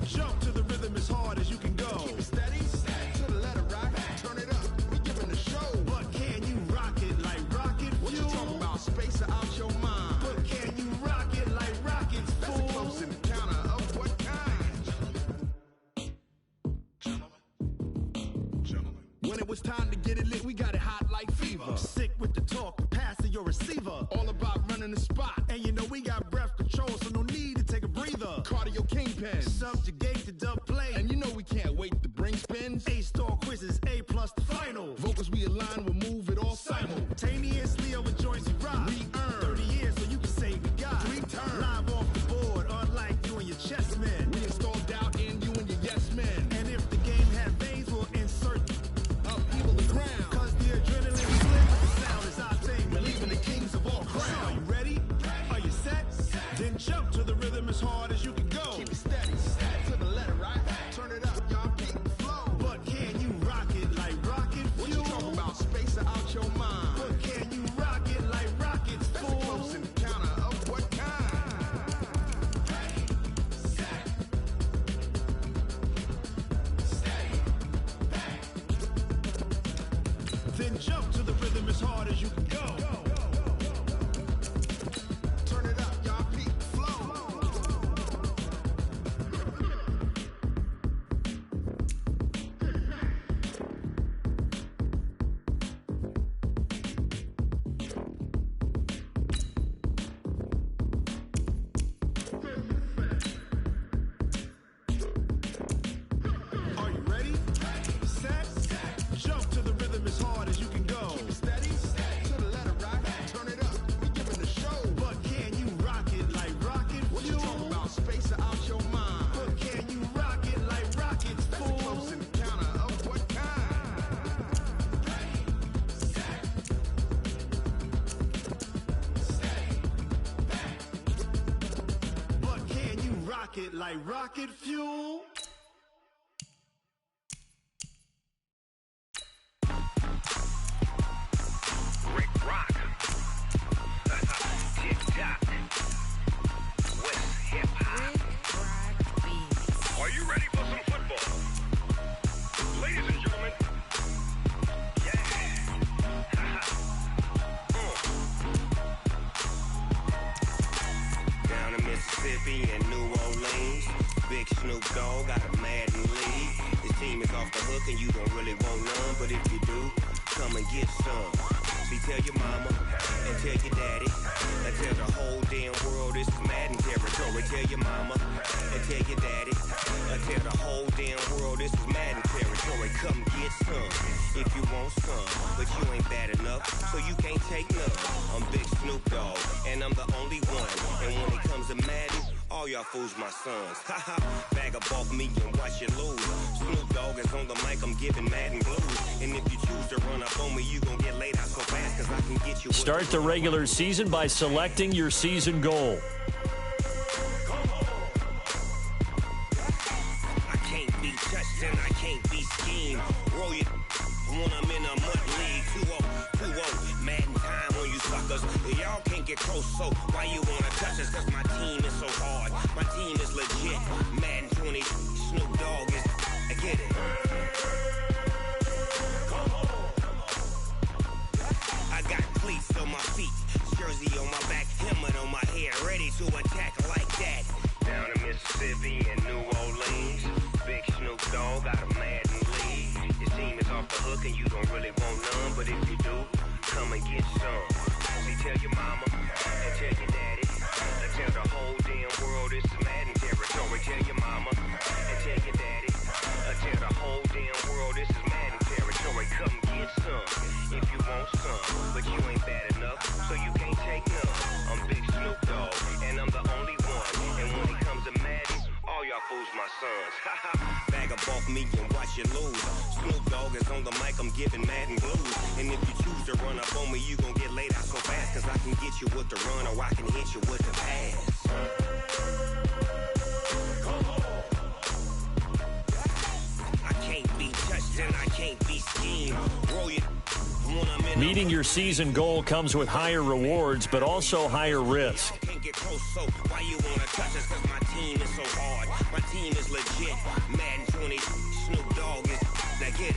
jump to the rhythm as hard as you can go. Keep it steady, to the letter rock, turn it up, we giving the show. But can you rock it like rocket fuel? What you talking about, space out your mind? But can you rock it like rockets, fool? That's a close encounter of what kind? Gentlemen. When it was time to get it lit, we got it hot like fever. Sick with the talk, passing your receiver. All about running the spot. And you know we got breath control, so no need to take a breather. Cardio kingpin, subjugate the dub play. And you know we can't wait to bring spins. A-star quizzes, A+ the final. Vocals we align, we'll move it all simultaneously over joints we rock. We earn 30 years, so you can say we got 3 turns. Live off the board, unlike you and your chess men. We install doubt in you and your yes men. And if the game had veins, we'll insert upheaval the ground. Cause the adrenaline slip, the sound is our thing. We're leaving the kings of all crowns. Are you ready? Are you set? Then jump to the rhythm as hard as you can go. Keep it steady, to the letter right. Turn it up, y'all beat the flow. But can you rock it like rocket fuel? What you talking about, space out your mind? But can you rock it like rockets, fool? That's a close encounter of what kind? Then jump to the rhythm as hard as you can go. Turn it up, y'all beat the flow. Are you ready? Set, jump to the rhythm as hard as you can go. Keep it steady, to the letter right. Turn it up, we giving the show. But can you rock it like rocket fuel? What you talking about, space out your mind? But can you rock it like rockets, fool? That's a close encounter of what kind? But can you rock it like rocket fuel? Rick Rock. Tick-tock. West hip-hop. Are you ready for some football? Ladies and gentlemen. Yeah. Down in Mississippi and New Orleans, Big Snoop Dogg got a Madden league. His team is off the hook and you don't really want none, but if you do, come and get some. See, tell your mama and tell your daddy and tell the whole damn world this is Madden territory. Tell your mama and tell your daddy and tell the whole damn world this is Madden territory. Come get some if you want some, but you ain't bad enough, so you can't take none. I'm Big Snoop Dogg and I'm the only one. And when it comes to Madden, all y'all fools my sons. Haha, bag up off me and watch you lose. Snoop Dogg is is on the mic, I'm giving Madden blues. And if you choose to run up on me, you gon' get laid out so fast, cause I can get you. Start the regular season by selecting your season goal. I can't be touched and I can't be schemed. Roll it when I'm in a mud league. 2-0, Madden time on you suckers. Y'all can't get close, so why you wanna touch us? Cause my team is so hard. My team is legit. Madden 20, Snoop Dogg is. I get it. I got cleats on my feet, jersey on my back, helmet on my head, ready to attack like that. Down in Mississippi and New Orleans, big Snoop Dogg got a Madden league. Your team is off the hook and you don't really want none, but if you do, come and get some. See, tell your mama and tell your daddy, and tell the whole damn world it's Madden territory. Tell your mama and tell your daddy, and tell the whole damn world this is Madden territory. Come get some if you want some, but you ain't bad enough, so you can't take none. I'm Big Snoop Dogg, and I'm the only one. And when it comes to Madden, all y'all fools my sons. Bag up off me and watch you lose. Snoop Dogg is on the mic, I'm giving Madden blues. And if you choose to run up on me, you gon' get laid out so fast, cause I can get you with the run or I can hit you with the pass. I can't be touched and I can't be schemed. Roll it. Meeting your season goal comes with higher rewards, but also higher risk. Can't get close, so why you wanna touch us? Cause my team is so hard. My team is legit. Madden 20, Snoop Dogg is. Now get it.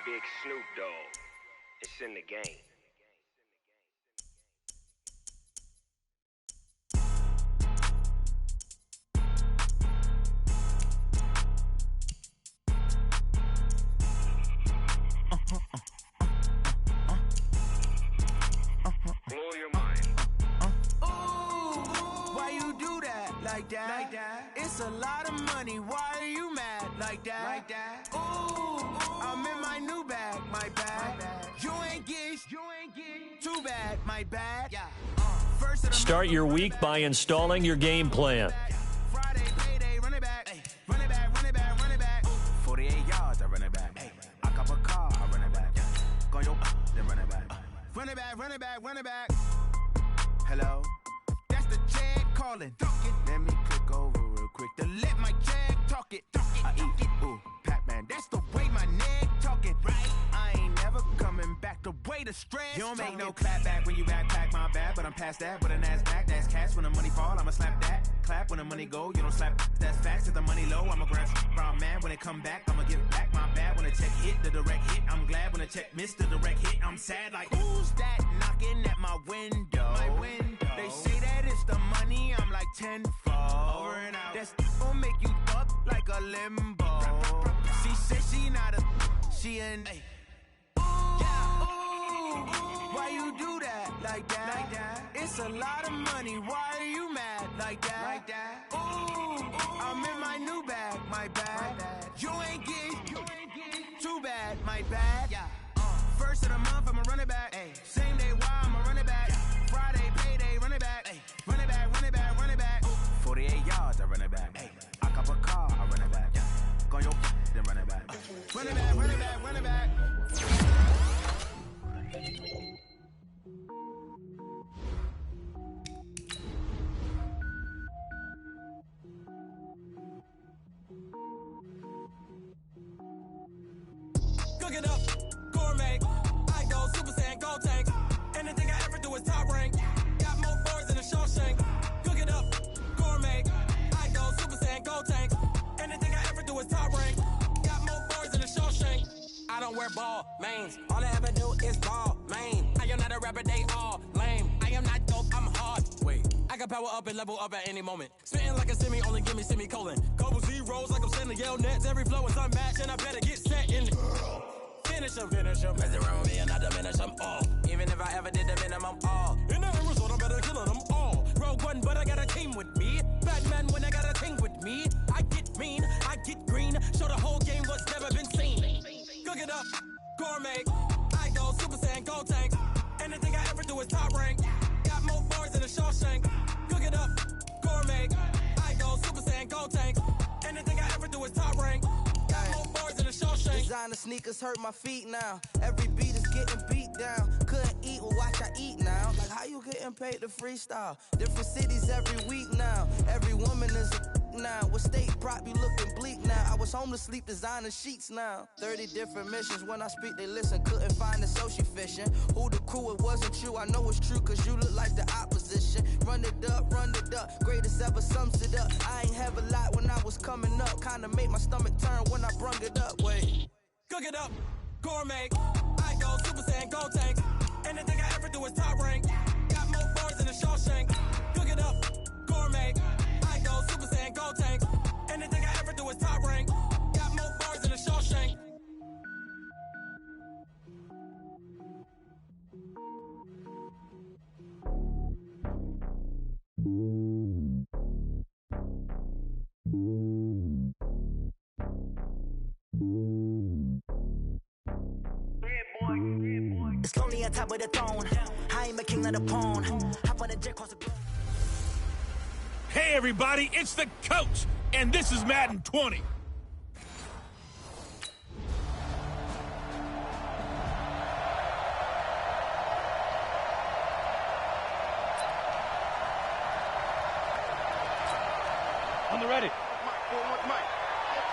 Big Snoop Dogg. It's in the game. Blow your mind. Ooh, why you do that like that? Like that? It's a lot of money. Why are you mad like that? Like that? Ooh, I'm in my new bag, my bad. You ain't get too bad, my bad. Yeah. First of the Start your week by installing your game plan. Friday payday, run it back. Ay, run it back, run it back, run it back. 48 yards, I run it back. Ay, I cop a car, I run it back. Go yo, then run it back. Run it back, run it back, run it back. Hello, that's the jag calling. Let me click over real quick to let my jag talk it. I eat, ooh, Pac-Man, that's the way my neck talking. Right, I ain't never coming back. The way the stress. You don't make no clap back when you backpack, my bad, but I'm past that. With an ass back, that's cash. When the money fall, I'ma slap that. Clap when the money go, you don't slap. That's facts. If the money low, I'ma grab brown man. When it come back, I'ma give back my bad. When the check hit, the direct hit, I'm glad. When the check missed the direct hit, I'm sad. Like, who's that knocking at my window? My window. They say that it's the money, I'm like tenfold. Over and out. That's gon' make you up like a limbo. She said she not a, she an. Why you do that like that? Like that? It's a lot of money. Why are you mad like that? Like that? Ooh, I'm in my new bag, my bad. You ain't get too bad, my bad. Yeah. First of the month, I'ma run it back. Ay. Same day, why I'ma run it back. Friday payday, run it back. Ay. Run it back, run it back, run it back. 48 yards, I run it back. Ay. I cop a car, I run it back. Yeah. Go yo, then run it back. Run it back, run it back, run it back. Cook it up, gourmet. I go Super Saiyan, go tank. Anything I ever do is top rank. Got more boards than a Shawshank. Cook it up, gourmet. I go Super Saiyan, go tank. Anything I ever do is top rank. Got more boards than a Shawshank. I don't wear ball mains. All I ever do is ball main. I am not a rapper, they all lame. I am not dope, I'm hard. Wait, I can power up and level up at any moment. Spitting like a semi, only give me semicolon. Couple zeros like I'm sending yell nets. Every flow is unmatched and I better get set in it. Finish them. Mess around with me and I diminish them all. Even if I ever did the minimum all. In the end result, I'm better killing them all. Rogue One, but I got a team with me. Batman when I got a team with me. I get mean, I get green. Show the whole game what's never been seen. Cook it up, gourmet. I go Super Saiyan, go tank. sneakers hurt my feet now. Every beat is getting beat down. Couldn't eat, well watch I eat now. Like how you getting paid to freestyle? Different cities every week now. Every woman is a now. With state prop, you looking bleak now. I was home to sleep designing sheets now. 30 different missions. When I speak, they listen. Couldn't find the social fishing. Who the crew? It wasn't you. I know it's true, cause you look like the opposition. Run it up, run it up. Greatest ever sums it up. I ain't have a lot when I was coming up. Kinda made my stomach turn when I brung it up. Wait. Cook it up, gourmet. I go Super Saiyan, go tank. Anything I ever do is top rank. Got more bars than a Shawshank. Cook it up, gourmet. I go Super Saiyan, go tank. Anything I ever do is top rank. Got more bars than a Shawshank. It's lonely on top of the throne. I am a king of the pawn. Hop on a jet across the globe. Hey, everybody, it's the coach, and this is Madden 20. On the ready. Mike.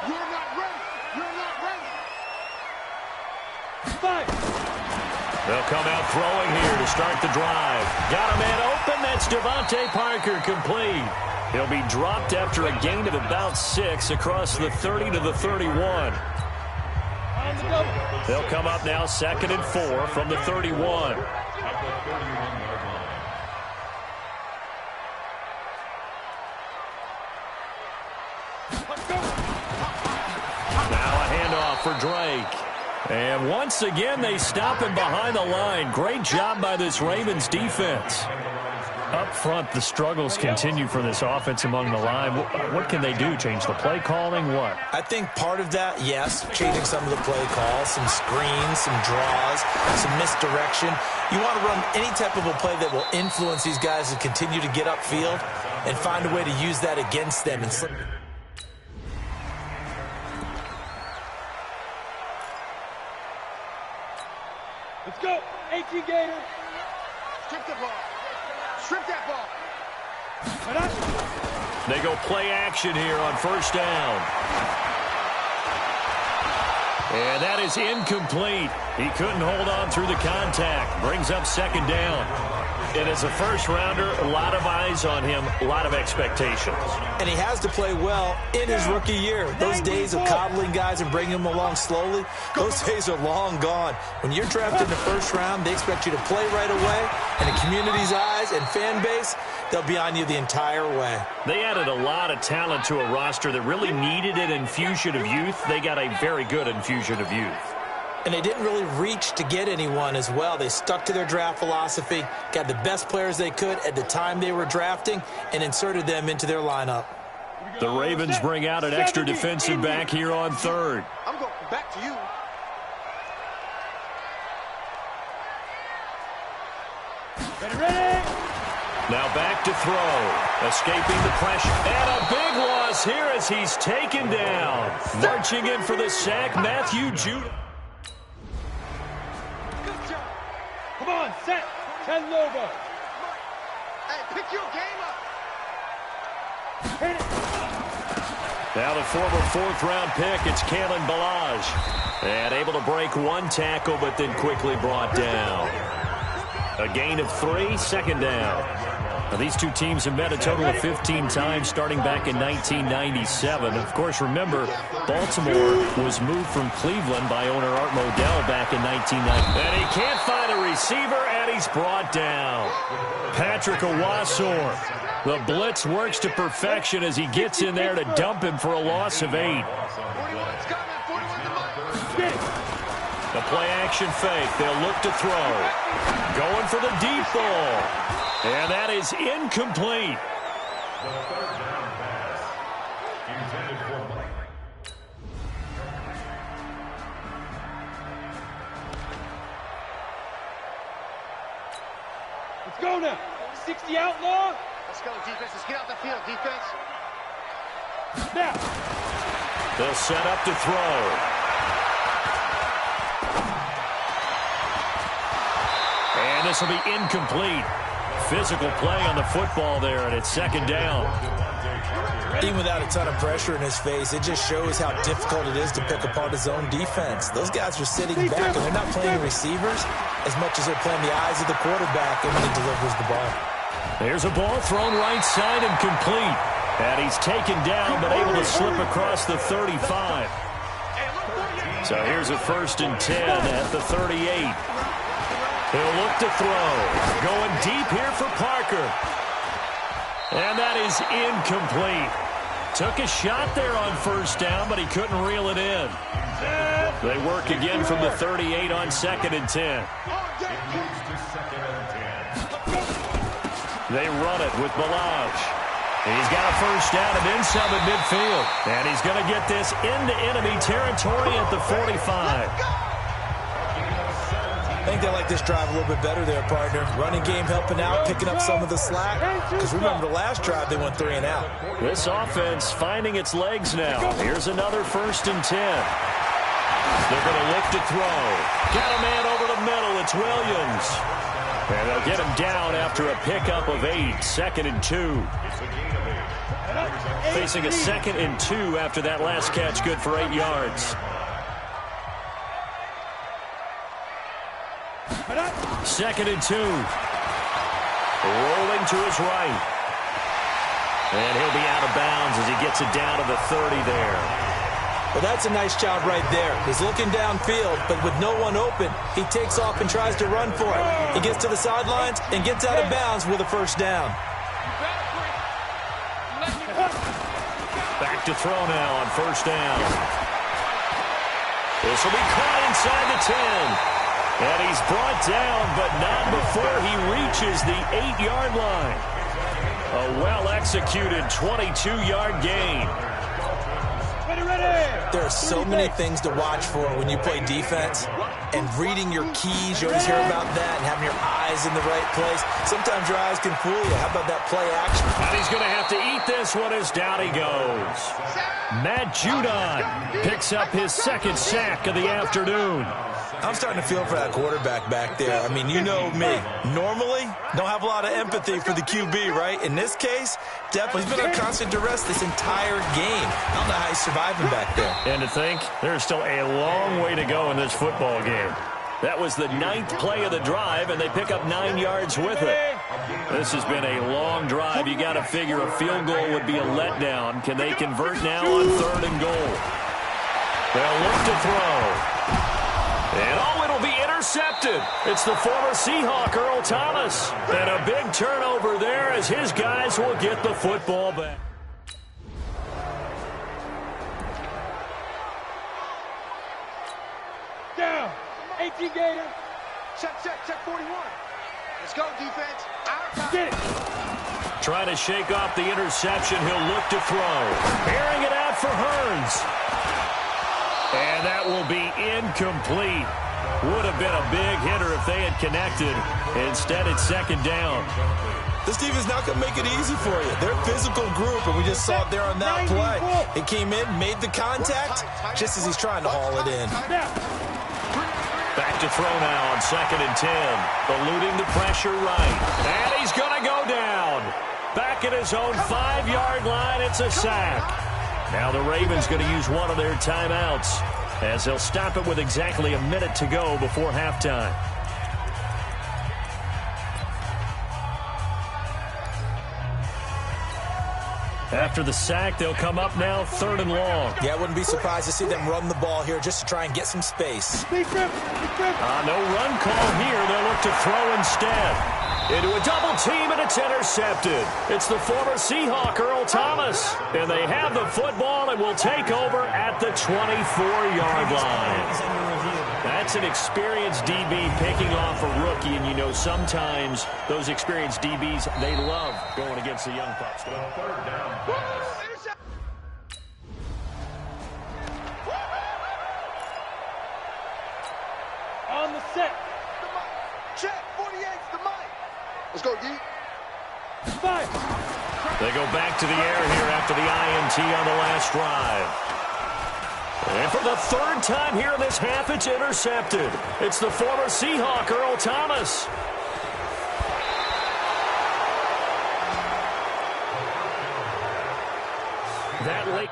You're not ready. You're not ready. Fight. They'll come out throwing here to start the drive. Got a man open. That's Devontae Parker complete. He'll be dropped after a gain of about 6 across the 30 to the 31. They'll come up now 2nd and 4 from the 31. Now a handoff for Drake. And once again, they stop him behind the line. Great job by this Ravens defense. Up front, the struggles continue for this offense among the line. What can they do? Change the play calling? What? I think part of that, yes, changing some of the play calls, some screens, some draws, some misdirection. You want to run any type of a play that will influence these guys to continue to get upfield and find a way to use that against them and slip. Let's go. 18 Gator. Strip the ball. Strip that ball. They go play action here on 1st down. And that is incomplete. He couldn't hold on through the contact. Brings up 2nd down. And as a first-rounder, a lot of eyes on him, a lot of expectations. And he has to play well in his rookie year. Those days of coddling guys and bringing them along slowly, those days are long gone. When you're drafted in the 1st round, they expect you to play right away. And the community's eyes and fan base, they'll be on you the entire way. They added a lot of talent to a roster that really needed an infusion of youth. They got a very good infusion of youth. And they didn't really reach to get anyone as well. They stuck to their draft philosophy, got the best players they could at the time they were drafting, and inserted them into their lineup. The Ravens bring out an extra defensive back here on 3rd. I'm going back to you. Ready? Now back to throw. Escaping the pressure. And a big loss here as he's taken down. Marching in for the sack, Matthew Judah. Come on, set. 10 Lobo. Hey, pick your game up. Hit it. Now the former 4th-round pick, it's Kalen Ballage. And able to break 1 tackle, but then quickly brought down. A gain of 3, 2nd down. Now, these two teams have met a total of 15 times starting back in 1997. Of course, remember, Baltimore was moved from Cleveland by owner Art Modell back in 1990. And he can't find a receiver, and he's brought down. Patrick Owasor. The blitz works to perfection as he gets in there to dump him for a loss of 8. The play-action fake. They'll look to throw. Going for the deep ball. And that is incomplete. Let's go now. 60 outlaw. Let's go, defense. Let's get out the field, defense. Now. They'll set up to throw. this will be incomplete. Physical play on the football there, and it's second down. Even without a ton of pressure in his face, it just shows how difficult it is to pick apart his own defense. Those guys are sitting back, and they're not playing receivers as much as they're playing the eyes of the quarterback and when he delivers the ball. There's a ball thrown right side and complete. And he's taken down, but able to slip across the 35. So here's a 1st and 10 at the 38. He'll look to throw. Going deep here for Parker. And that is incomplete. Took a shot there on 1st down, but he couldn't reel it in. They work again from the 38 on 2nd and 10. They run it with Balaj. He's got a 1st down and then some at midfield. And he's going to get this into enemy territory at the 45. I think they like this drive a little bit better there, partner. Running game helping out, picking up some of the slack. Because remember the last drive, they went 3 and out. This offense finding its legs now. Here's another 1st and 10. They're going to look to throw. Got a man over the middle. It's Williams. And they'll get him down after a pickup of 8. 2nd and 2. Facing a 2nd and 2 after that last catch, good for 8 yards. 2nd and 2. Rolling to his right. And he'll be out of bounds as he gets it down to the 30 there. Well, that's a nice job right there. He's looking downfield, but with no one open, he takes off and tries to run for it. He gets to the sidelines and gets out of bounds with a 1st down. Back to throw now on 1st down. This will be caught inside the 10. And he's brought down, but not before he reaches the 8-yard line. A well-executed 22-yard gain. There are so many things to watch for when you play defense. And reading your keys, you always hear about that, and having your eyes in the right place. Sometimes your eyes can fool you. How about that play action? And he's going to have to eat this one as down he goes. Matt Judon picks up his 2nd sack of the afternoon. I'm starting to feel for that quarterback back there. I mean, you know me. Normally, don't have a lot of empathy for the QB, right? In this case, definitely. He's been under constant duress this entire game. I don't know how he's surviving back there. And to think, there's still a long way to go in this football game. That was the 9th play of the drive, and they pick up 9 yards with it. This has been a long drive. You got to figure a field goal would be a letdown. Can they convert now on 3rd and goal? They'll look to throw. And oh, it'll be intercepted. It's the former Seahawk, Earl Thomas. And a big turnover there as his guys will get the football back. Down. 18 Gator. Check 41. Let's go, defense. Trying to shake off the interception. He'll look to throw. Airing it out for Hearns. And that will be incomplete. Would have been a big hitter if they had connected. Instead, it's 2nd down. This defense not going to make it easy for you. They're a physical group, and we just saw it there on that play. It came in, made the contact, just as he's trying to haul it in. Back to throw now on 2nd and 10. Eluding the pressure right. And he's going to go down. Back at his own 5-yard line, it's a sack. Now the Ravens going to use one of their timeouts as they'll stop it with exactly a minute to go before halftime. After the sack, they'll come up now 3rd and long. Yeah, I wouldn't be surprised to see them run the ball here just to try and get some space. No run call here. They'll look to throw instead. Into a double team, and it's intercepted. It's the former Seahawk, Earl Thomas. And they have the football and will take over at the 24-yard line. That's an experienced DB picking off a rookie, and you know sometimes those experienced DBs, they love going against the young pups. 3rd down. On the set. Check. 48's the mic. Let's go, D. 5. They go back to the air here after the INT on the last drive. And for the 3rd time here in this half, it's intercepted. It's the former Seahawk, Earl Thomas. That late.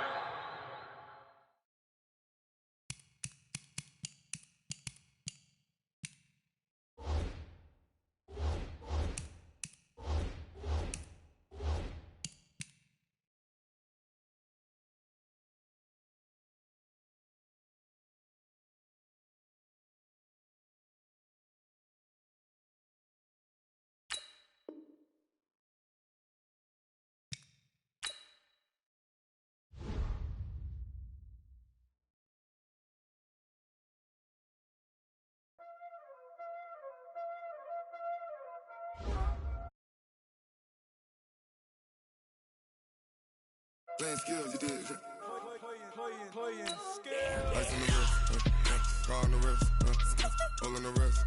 Playing skills, you did. Playing skills. Ice on the wrist, car on the wrist, hole in the wrist,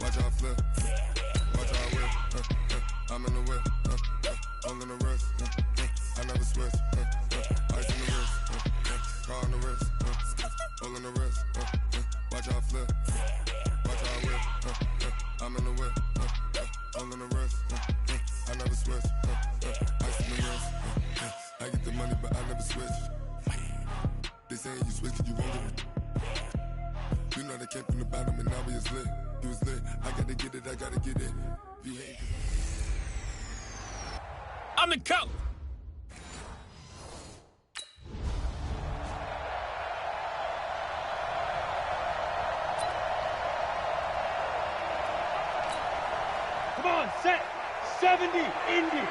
watch out flip, watch out whip, I'm in the whip, hole in the wrist, I never switch, ice on the wrist, car on the wrist, hole in the wrist, watch out flip, watch out whip, I'm in the whip, hole in the wrist, I never switch, ice on the wrist. I get the money, but I never switch. They saying you switch, you won't get it. You know they came from the bottom and now we is lit. You was lit. I gotta get it, I gotta get it. You hate it. I'm the coach. Come on, set. 70, Indy.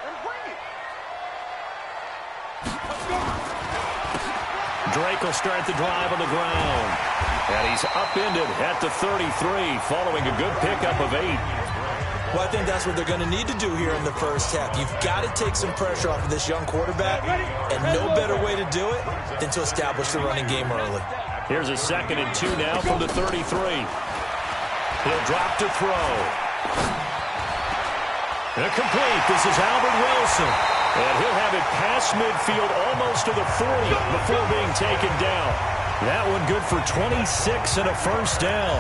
And bring it. Drake will start the drive on the ground. And he's upended at the 33 following a good pickup of 8. Well, I think that's what they're going to need to do here in the first half. You've got to take some pressure off of this young quarterback, and no better way to do it than to establish the running game early. Here's a 2nd and 2 now from the 33. He'll drop to throw. Incomplete. This is Albert Wilson. And he'll have it past midfield almost to the 40 before being taken down. That one good for 26 and a first down.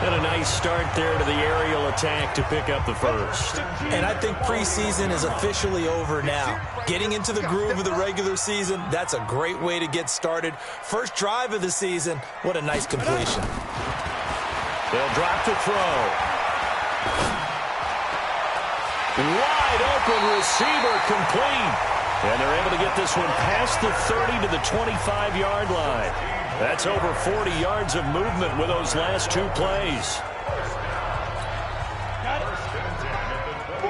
And a nice start there to the aerial attack to pick up the first. And I think preseason is officially over now. Getting into the groove of the regular season, that's a great way to get started. First drive of the season, what a nice completion. They'll drop to throw. Wide open receiver complete. And they're able to get this one past the 30 to the 25-yard line. That's over 40 yards of movement with those last 2 plays.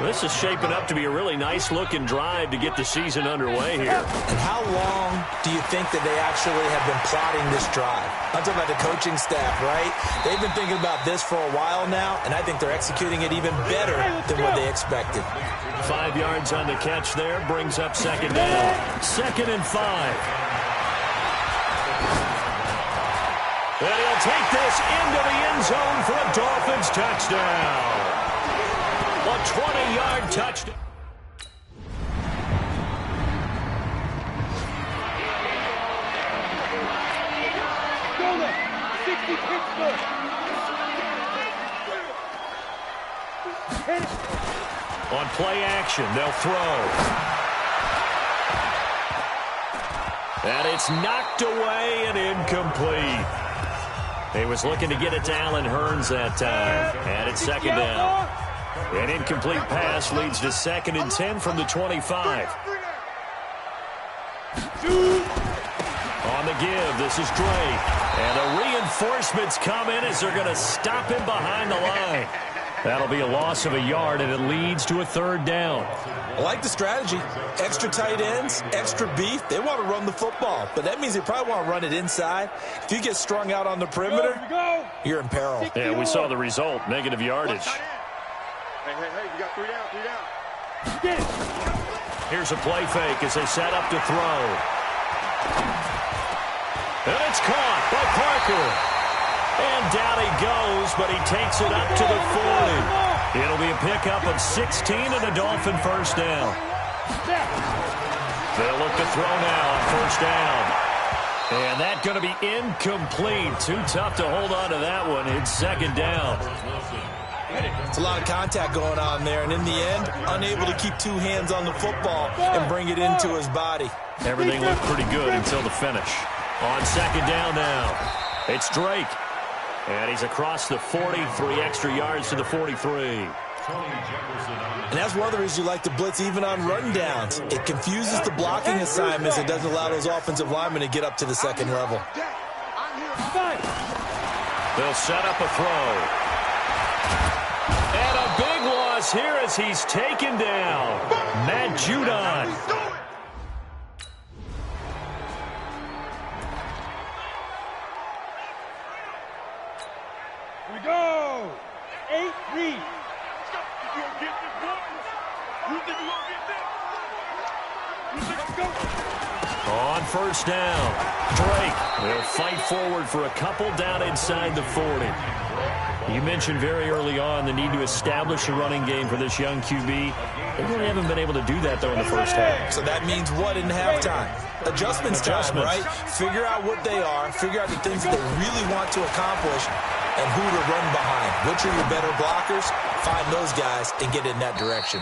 This is shaping up to be a really nice-looking drive to get the season underway here. And how long do you think that they actually have been plotting this drive? I'm talking about the coaching staff, right? They've been thinking about this for a while now, and I think they're executing it even better than what they expected. 5 yards on the catch there brings up 2nd down. 2nd and 5. And he'll take this into the end zone for a Dolphins touchdown. A 20-yard touchdown. Go there. 60 Pittsburgh. On play action, they'll throw. And it's knocked away and incomplete. He was looking to get it to Allen Hurns that time. And it's 2nd down. An incomplete pass leads to 2nd and 10 from the 25. On the give, this is Drake. And the reinforcements come in as they're going to stop him behind the line. That'll be a loss of a yard, and it leads to a 3rd down. I like the strategy. Extra tight ends, extra beef. They want to run the football, but that means they probably want to run it inside. If you get strung out on the perimeter, you're in peril. Yeah, we saw the result, negative yardage. Hey, you got 3 down, 3 down. Here's a play fake as they set up to throw. And it's caught by Parker. And down he goes, but he takes it up to the 40. It'll be a pickup of 16 and a Dolphin first down. They'll look to throw now on first down. And that's going to be incomplete. Too tough to hold on to that one. It's 2nd down. It's a lot of contact going on there, and in the end, unable to keep two hands on the football and bring it into his body. Everything looked pretty good until the finish. On second down now, it's Drake. And he's across the 40, 3 extra yards to the 43. And that's one of the reasons you like to blitz even on run downs. It confuses the blocking assignments. It doesn't allow those offensive linemen to get up to the second level. They'll set up a throw. And a big loss here as he's taken down. Matt Judon. Here we go. 8 read. On first down, Drake will fight forward for a couple down inside the 40. You mentioned very early on the need to establish a running game for this young QB. They really haven't been able to do that, though, in the first half. So that means what in halftime? Adjustments time, right? Figure out what they are, figure out the things that they really want to accomplish, and who to run behind. Which are your better blockers? Find those guys and get in that direction.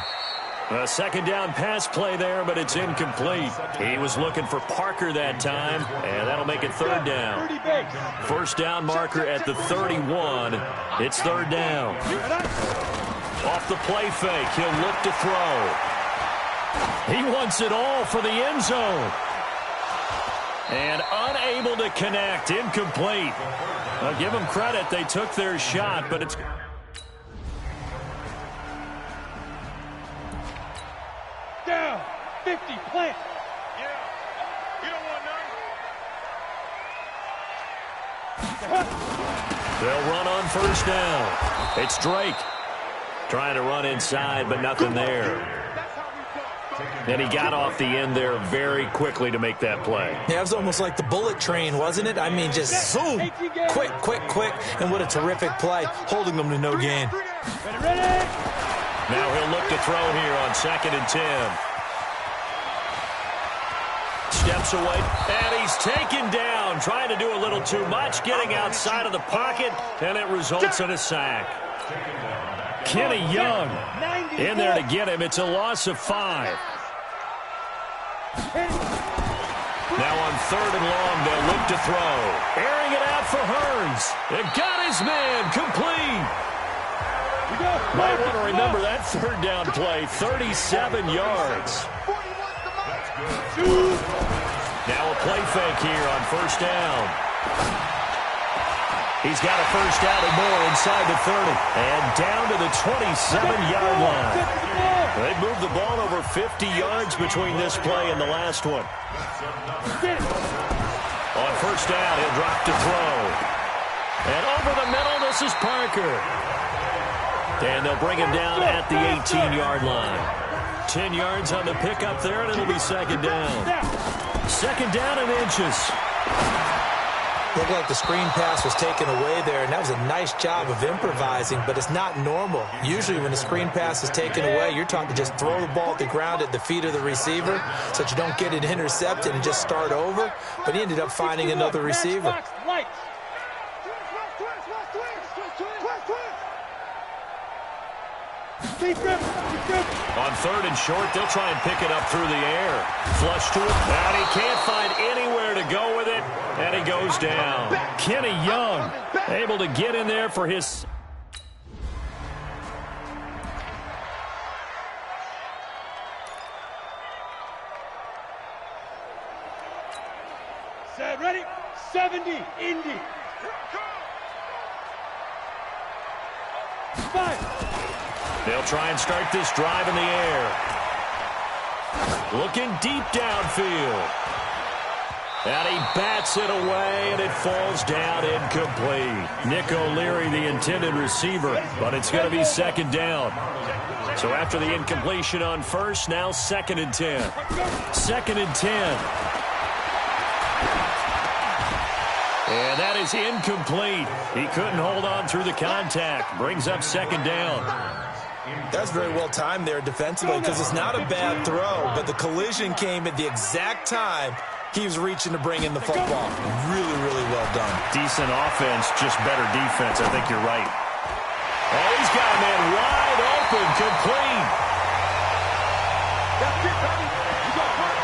A second down pass play there, but it's incomplete. He was looking for Parker that time, and that'll make it third down. First down marker at the 31. It's third down. Off the play fake, he'll look to throw. He wants it all for the end zone. And unable to connect, incomplete. I'll give them credit, they took their shot, but it's... Down, 50, plant. Yeah, you don't want none. They'll run on first down. It's Drake. Trying to run inside, but nothing there. And he got off the end there very quickly to make that play. Yeah, it was almost like the bullet train, wasn't it? I mean, just zoom. Quick, quick, quick. And what a terrific play, holding them to no gain. Ready? Now he'll look to throw here on 2nd and 10. Steps away, and he's taken down, trying to do a little too much, getting outside of the pocket, and it results in a sack. Kenny Young in there to get him. It's a loss of 5. Now on 3rd and long, they'll look to throw. Airing it out for Hearns. It got his man complete. Might want to remember that 3rd down play, 37 yards. Now a play fake here on first down. He's got a first down and more inside the 30. And down to the 27-yard line. They moved the ball over 50 yards between this play and the last one. On first down, he'll drop to throw. And over the middle, this is Parker. And they'll bring him down at the 18-yard line. 10 yards on the pickup there, and it'll be second down. Second down and inches. Looked like the screen pass was taken away there, and that was a nice job of improvising, but it's not normal. Usually when a screen pass is taken away, you're taught to just throw the ball at the ground at the feet of the receiver so that you don't get it intercepted and just start over, but he ended up finding another receiver. On 3rd and short, they'll try and pick it up through the air. Flush to it, and he can't find anywhere to go with it, and he goes down. Kenny Young able to get in there for his... Set, ready? 70, Indy. 5. They'll try and start this drive in the air. Looking deep downfield. And he bats it away, and it falls down incomplete. Nick O'Leary, the intended receiver, but it's going to be second down. So after the incompletion on first, now 2nd and 10. 2nd and 10. And that is incomplete. He couldn't hold on through the contact. Brings up second down. That's very well timed there defensively because it's not a bad throw, but the collision came at the exact time he was reaching to bring in the football. Really, really well done. Decent offense, just better defense. I think you're right. Oh, he's got a man wide open, complete. That's it, baby. You got work.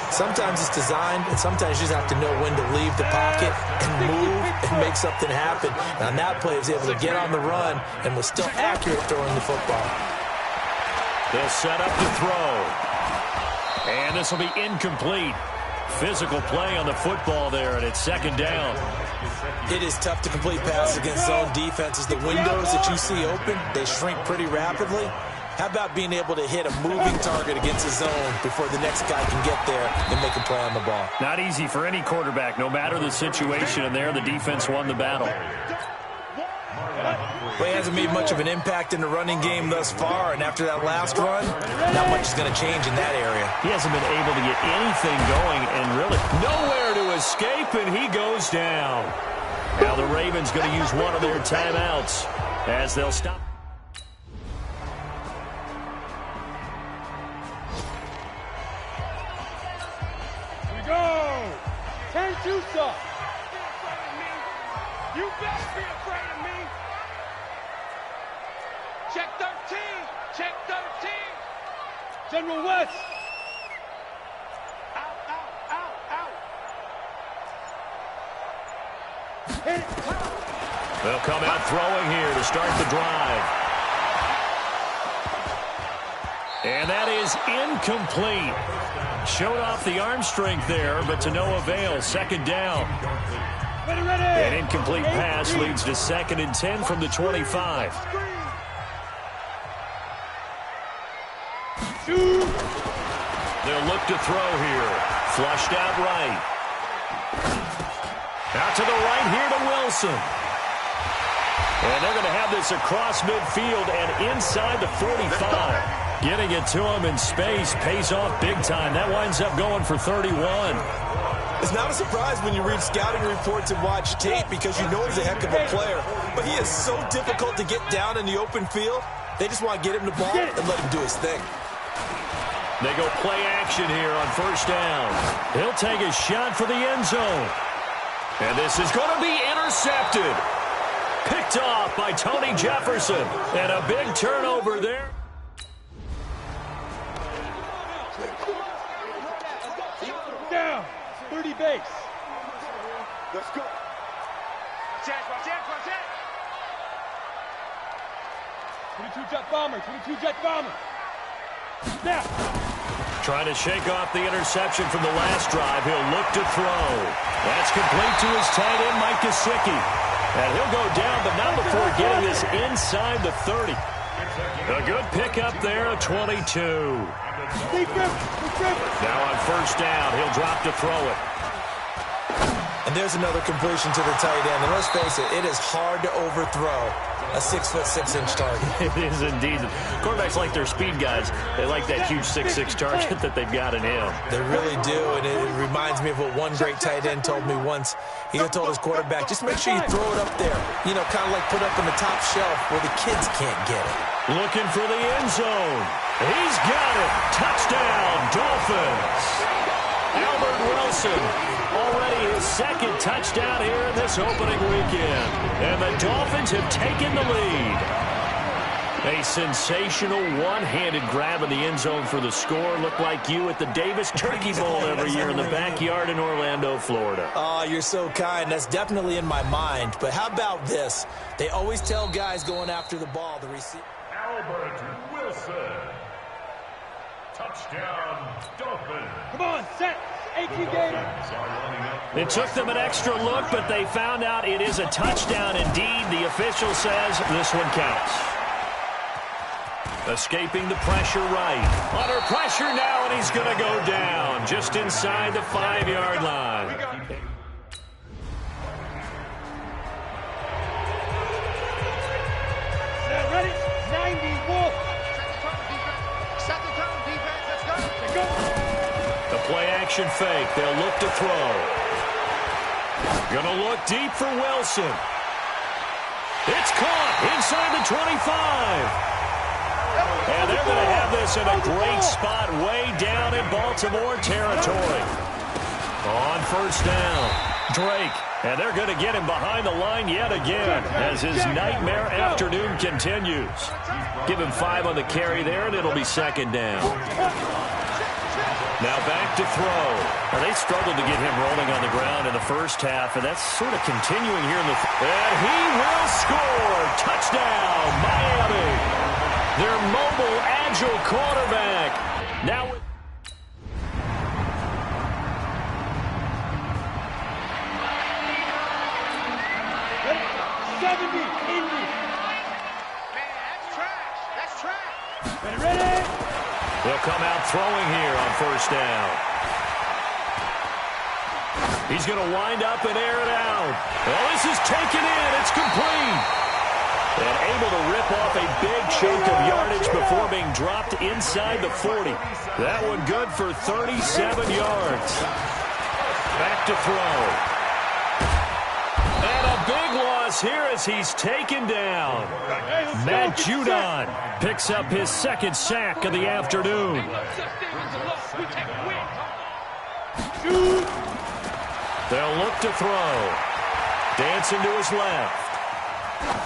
Sometimes it's designed, and sometimes you just have to know when to leave the pocket and move and make something happen. And on that play, he was able to get on the run and was still accurate throwing the football. They'll set up to throw. And this will be incomplete. Physical play on the football there, and it's second down. It is tough to complete passes against zone defenses. The windows that you see open, they shrink pretty rapidly. How about being able to hit a moving target against a zone before the next guy can get there and make a play on the ball? Not easy for any quarterback, no matter the situation, and there the defense won the battle. Well, he hasn't made much of an impact in the running game thus far, and after that last run, not much is going to change in that area. He hasn't been able to get anything going, and really nowhere to escape, and he goes down. Now the Ravens going to use one of their timeouts as they'll stop. Here we go. 10-2 suck. You better be afraid of me. Check 13. Check 13. General West. Out, out, out, out. Hit it. They'll come out throwing here to start the drive. And that is incomplete. Showed off the arm strength there, but to no avail. Second down. Ready, ready. An incomplete pass leads to 2nd and 10 from the 25. They'll look to throw here. Flushed out right. Out to the right here to Wilson. And they're going to have this across midfield and inside the 45. Getting it to him in space pays off big time. That winds up going for 31. It's not a surprise when you read scouting reports and watch tape because you know he's a heck of a player. But he is so difficult to get down in the open field. They just want to get him the ball and let him do his thing. They go play action here on first down. He'll take a shot for the end zone. And this is going to be intercepted. Picked off by Tony Jefferson. And a big turnover there. Down. 30 base. Let's go. Check, check, check. 22 jet bomber. 22 jet bomber. Snap. Trying to shake off the interception from the last drive. He'll look to throw. That's complete to his tight end, Mike Gesicki. And he'll go down, but not before getting this inside the 30. A good pickup there, a 22. Now on first down, he'll drop to throw it. And there's another completion to the tight end. And let's face it, it is hard to overthrow a 6'6" target. It is indeed. Quarterbacks like their speed guys. They like that huge 6'6" target that they've got in him. They really do, and it reminds me of what one great tight end told me once. He told his quarterback, just make sure you throw it up there. You know, kind of like put up on the top shelf where the kids can't get it. Looking for the end zone. He's got it. Touchdown, Dolphins. Albert Wilson, already his second touchdown here in this opening weekend. And the Dolphins have taken the lead. A sensational one-handed grab in the end zone for the score. Looked like you at the Davis Turkey Bowl every year in the backyard in Orlando, Florida. Oh, you're so kind. That's definitely in my mind. But how about this? They always tell guys going after the ball, the receiver. Albert Wilson. Touchdown, Dolphins. Come on, set. AQ Gator. It took them an extra look, but they found out it is a touchdown indeed. The official says this one counts. Escaping the pressure right. Under pressure now, and he's going to go down just inside the 5-yard line. Ready? 90 Wolf. Set the tone, defense. Let's go. The play action fake. They'll look to throw. Gonna look deep for Wilson. It's caught inside the 25. And they're going to have this in a great spot way down in Baltimore territory. On first down. Drake, and they're going to get him behind the line yet again as his nightmare afternoon continues. Give him 5 on the carry there, and it'll be second down. Now back to throw. Now they struggled to get him rolling on the ground in the first half, and that's sort of continuing here in the and he will score. Touchdown, Miami. Their mobile, agile quarterback. Now with 70, 80. Man, that's trash. That's trash. Ready? They'll come out throwing here on first down. He's going to wind up and air it out. Well, this is taken in. It's complete. And able to rip off a big chunk of yardage before being dropped inside the 40. That one good for 37 yards. Back to throw. And a big loss here as he's taken down. Matt Judon picks up his second sack of the afternoon. They'll look to throw. Dancing to his left.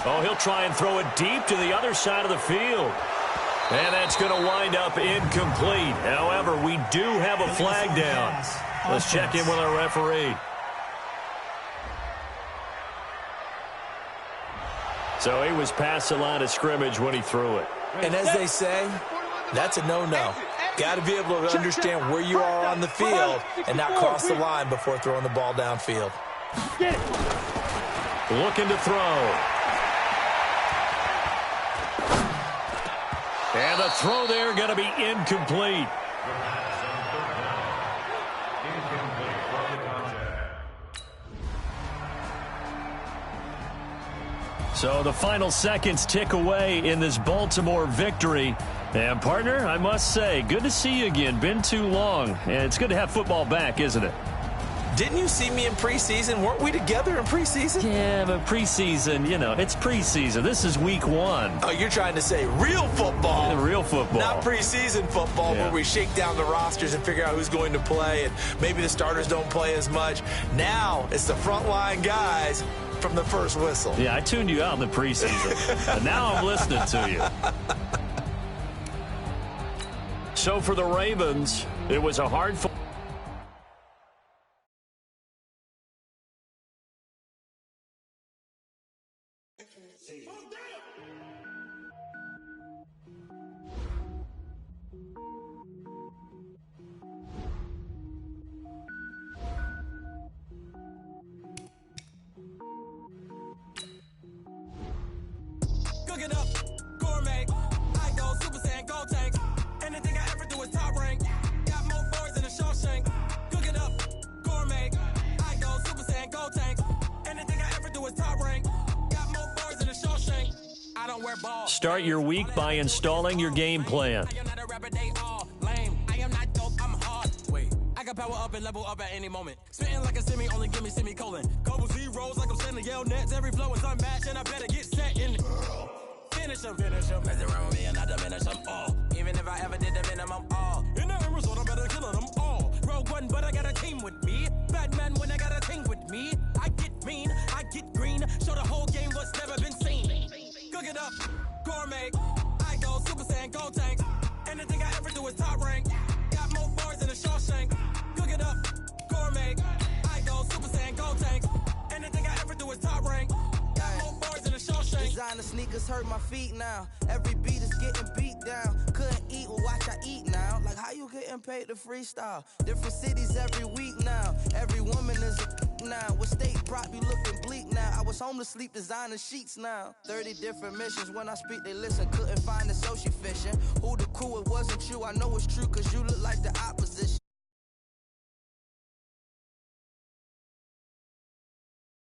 Oh, he'll try and throw it deep to the other side of the field. And that's going to wind up incomplete. However, we do have a flag down. Let's check in with our referee. So he was past the line of scrimmage when he threw it. And as they say, that's a no-no. Got to be able to understand where you are on the field and not cross the line before throwing the ball downfield. Looking to throw. And the throw there going to be incomplete. So the final seconds tick away in this Baltimore victory. And, partner, I must say, good to see you again. Been too long. And it's good to have football back, isn't it? Didn't you see me in preseason? Weren't we together in preseason? Yeah, but preseason, you know, it's preseason. This is week 1. Oh, you're trying to say real football. Yeah, real football. Not preseason football where we shake down the rosters and figure out who's going to play, and maybe the starters don't play as much. Now it's the frontline guys from the first whistle. Yeah, I tuned you out in the preseason. But now I'm listening to you. So for the Ravens, it was a hard fight. Cook it up, gourmet. I go Super Saiyan, gold tank. Anything I ever do is top rank. Got more boys than a Shawshank. Cook it up, gourmet. I go Super Saiyan, gold tank. Anything I ever do is top rank. Got more boys than a Shawshank. I don't wear balls. Start your week by installing your game plan. I am not a rapper, they all lame. I am not dope, I'm hard. Wait, I can power up and level up at any moment. Spitting like a semi, only give me semicolon. Couple zeros like I'm sending yell nets. Every flow is unmatched and I better get set in. Finish them. Mess around with me and I diminish them all. Even if I ever did the minimum all. In the result, I'm better killing them all. Rogue One, but I got a team with me. Batman when I got a team with me. I get mean, I get green. Show the whole game what's never been seen. Cook it up, gourmet. I go Super Saiyan, gold tank. Anything I ever do is top rank. Got more bars than a Shawshank. Cook it up, gourmet. I go Super Saiyan, gold tank. Anything I ever do is top rank. Designer sneakers hurt my feet now. Every beat is getting beat down. Couldn't eat, well watch I eat now. Like how you getting paid to freestyle? Different cities every week now. Every woman is a now. With state prop be looking bleak now. I was home to sleep designer sheets now. 30 different missions. When I speak they listen. Couldn't find it so she fishing. Who the crew, it wasn't you. I know it's true cause you look like the opposition.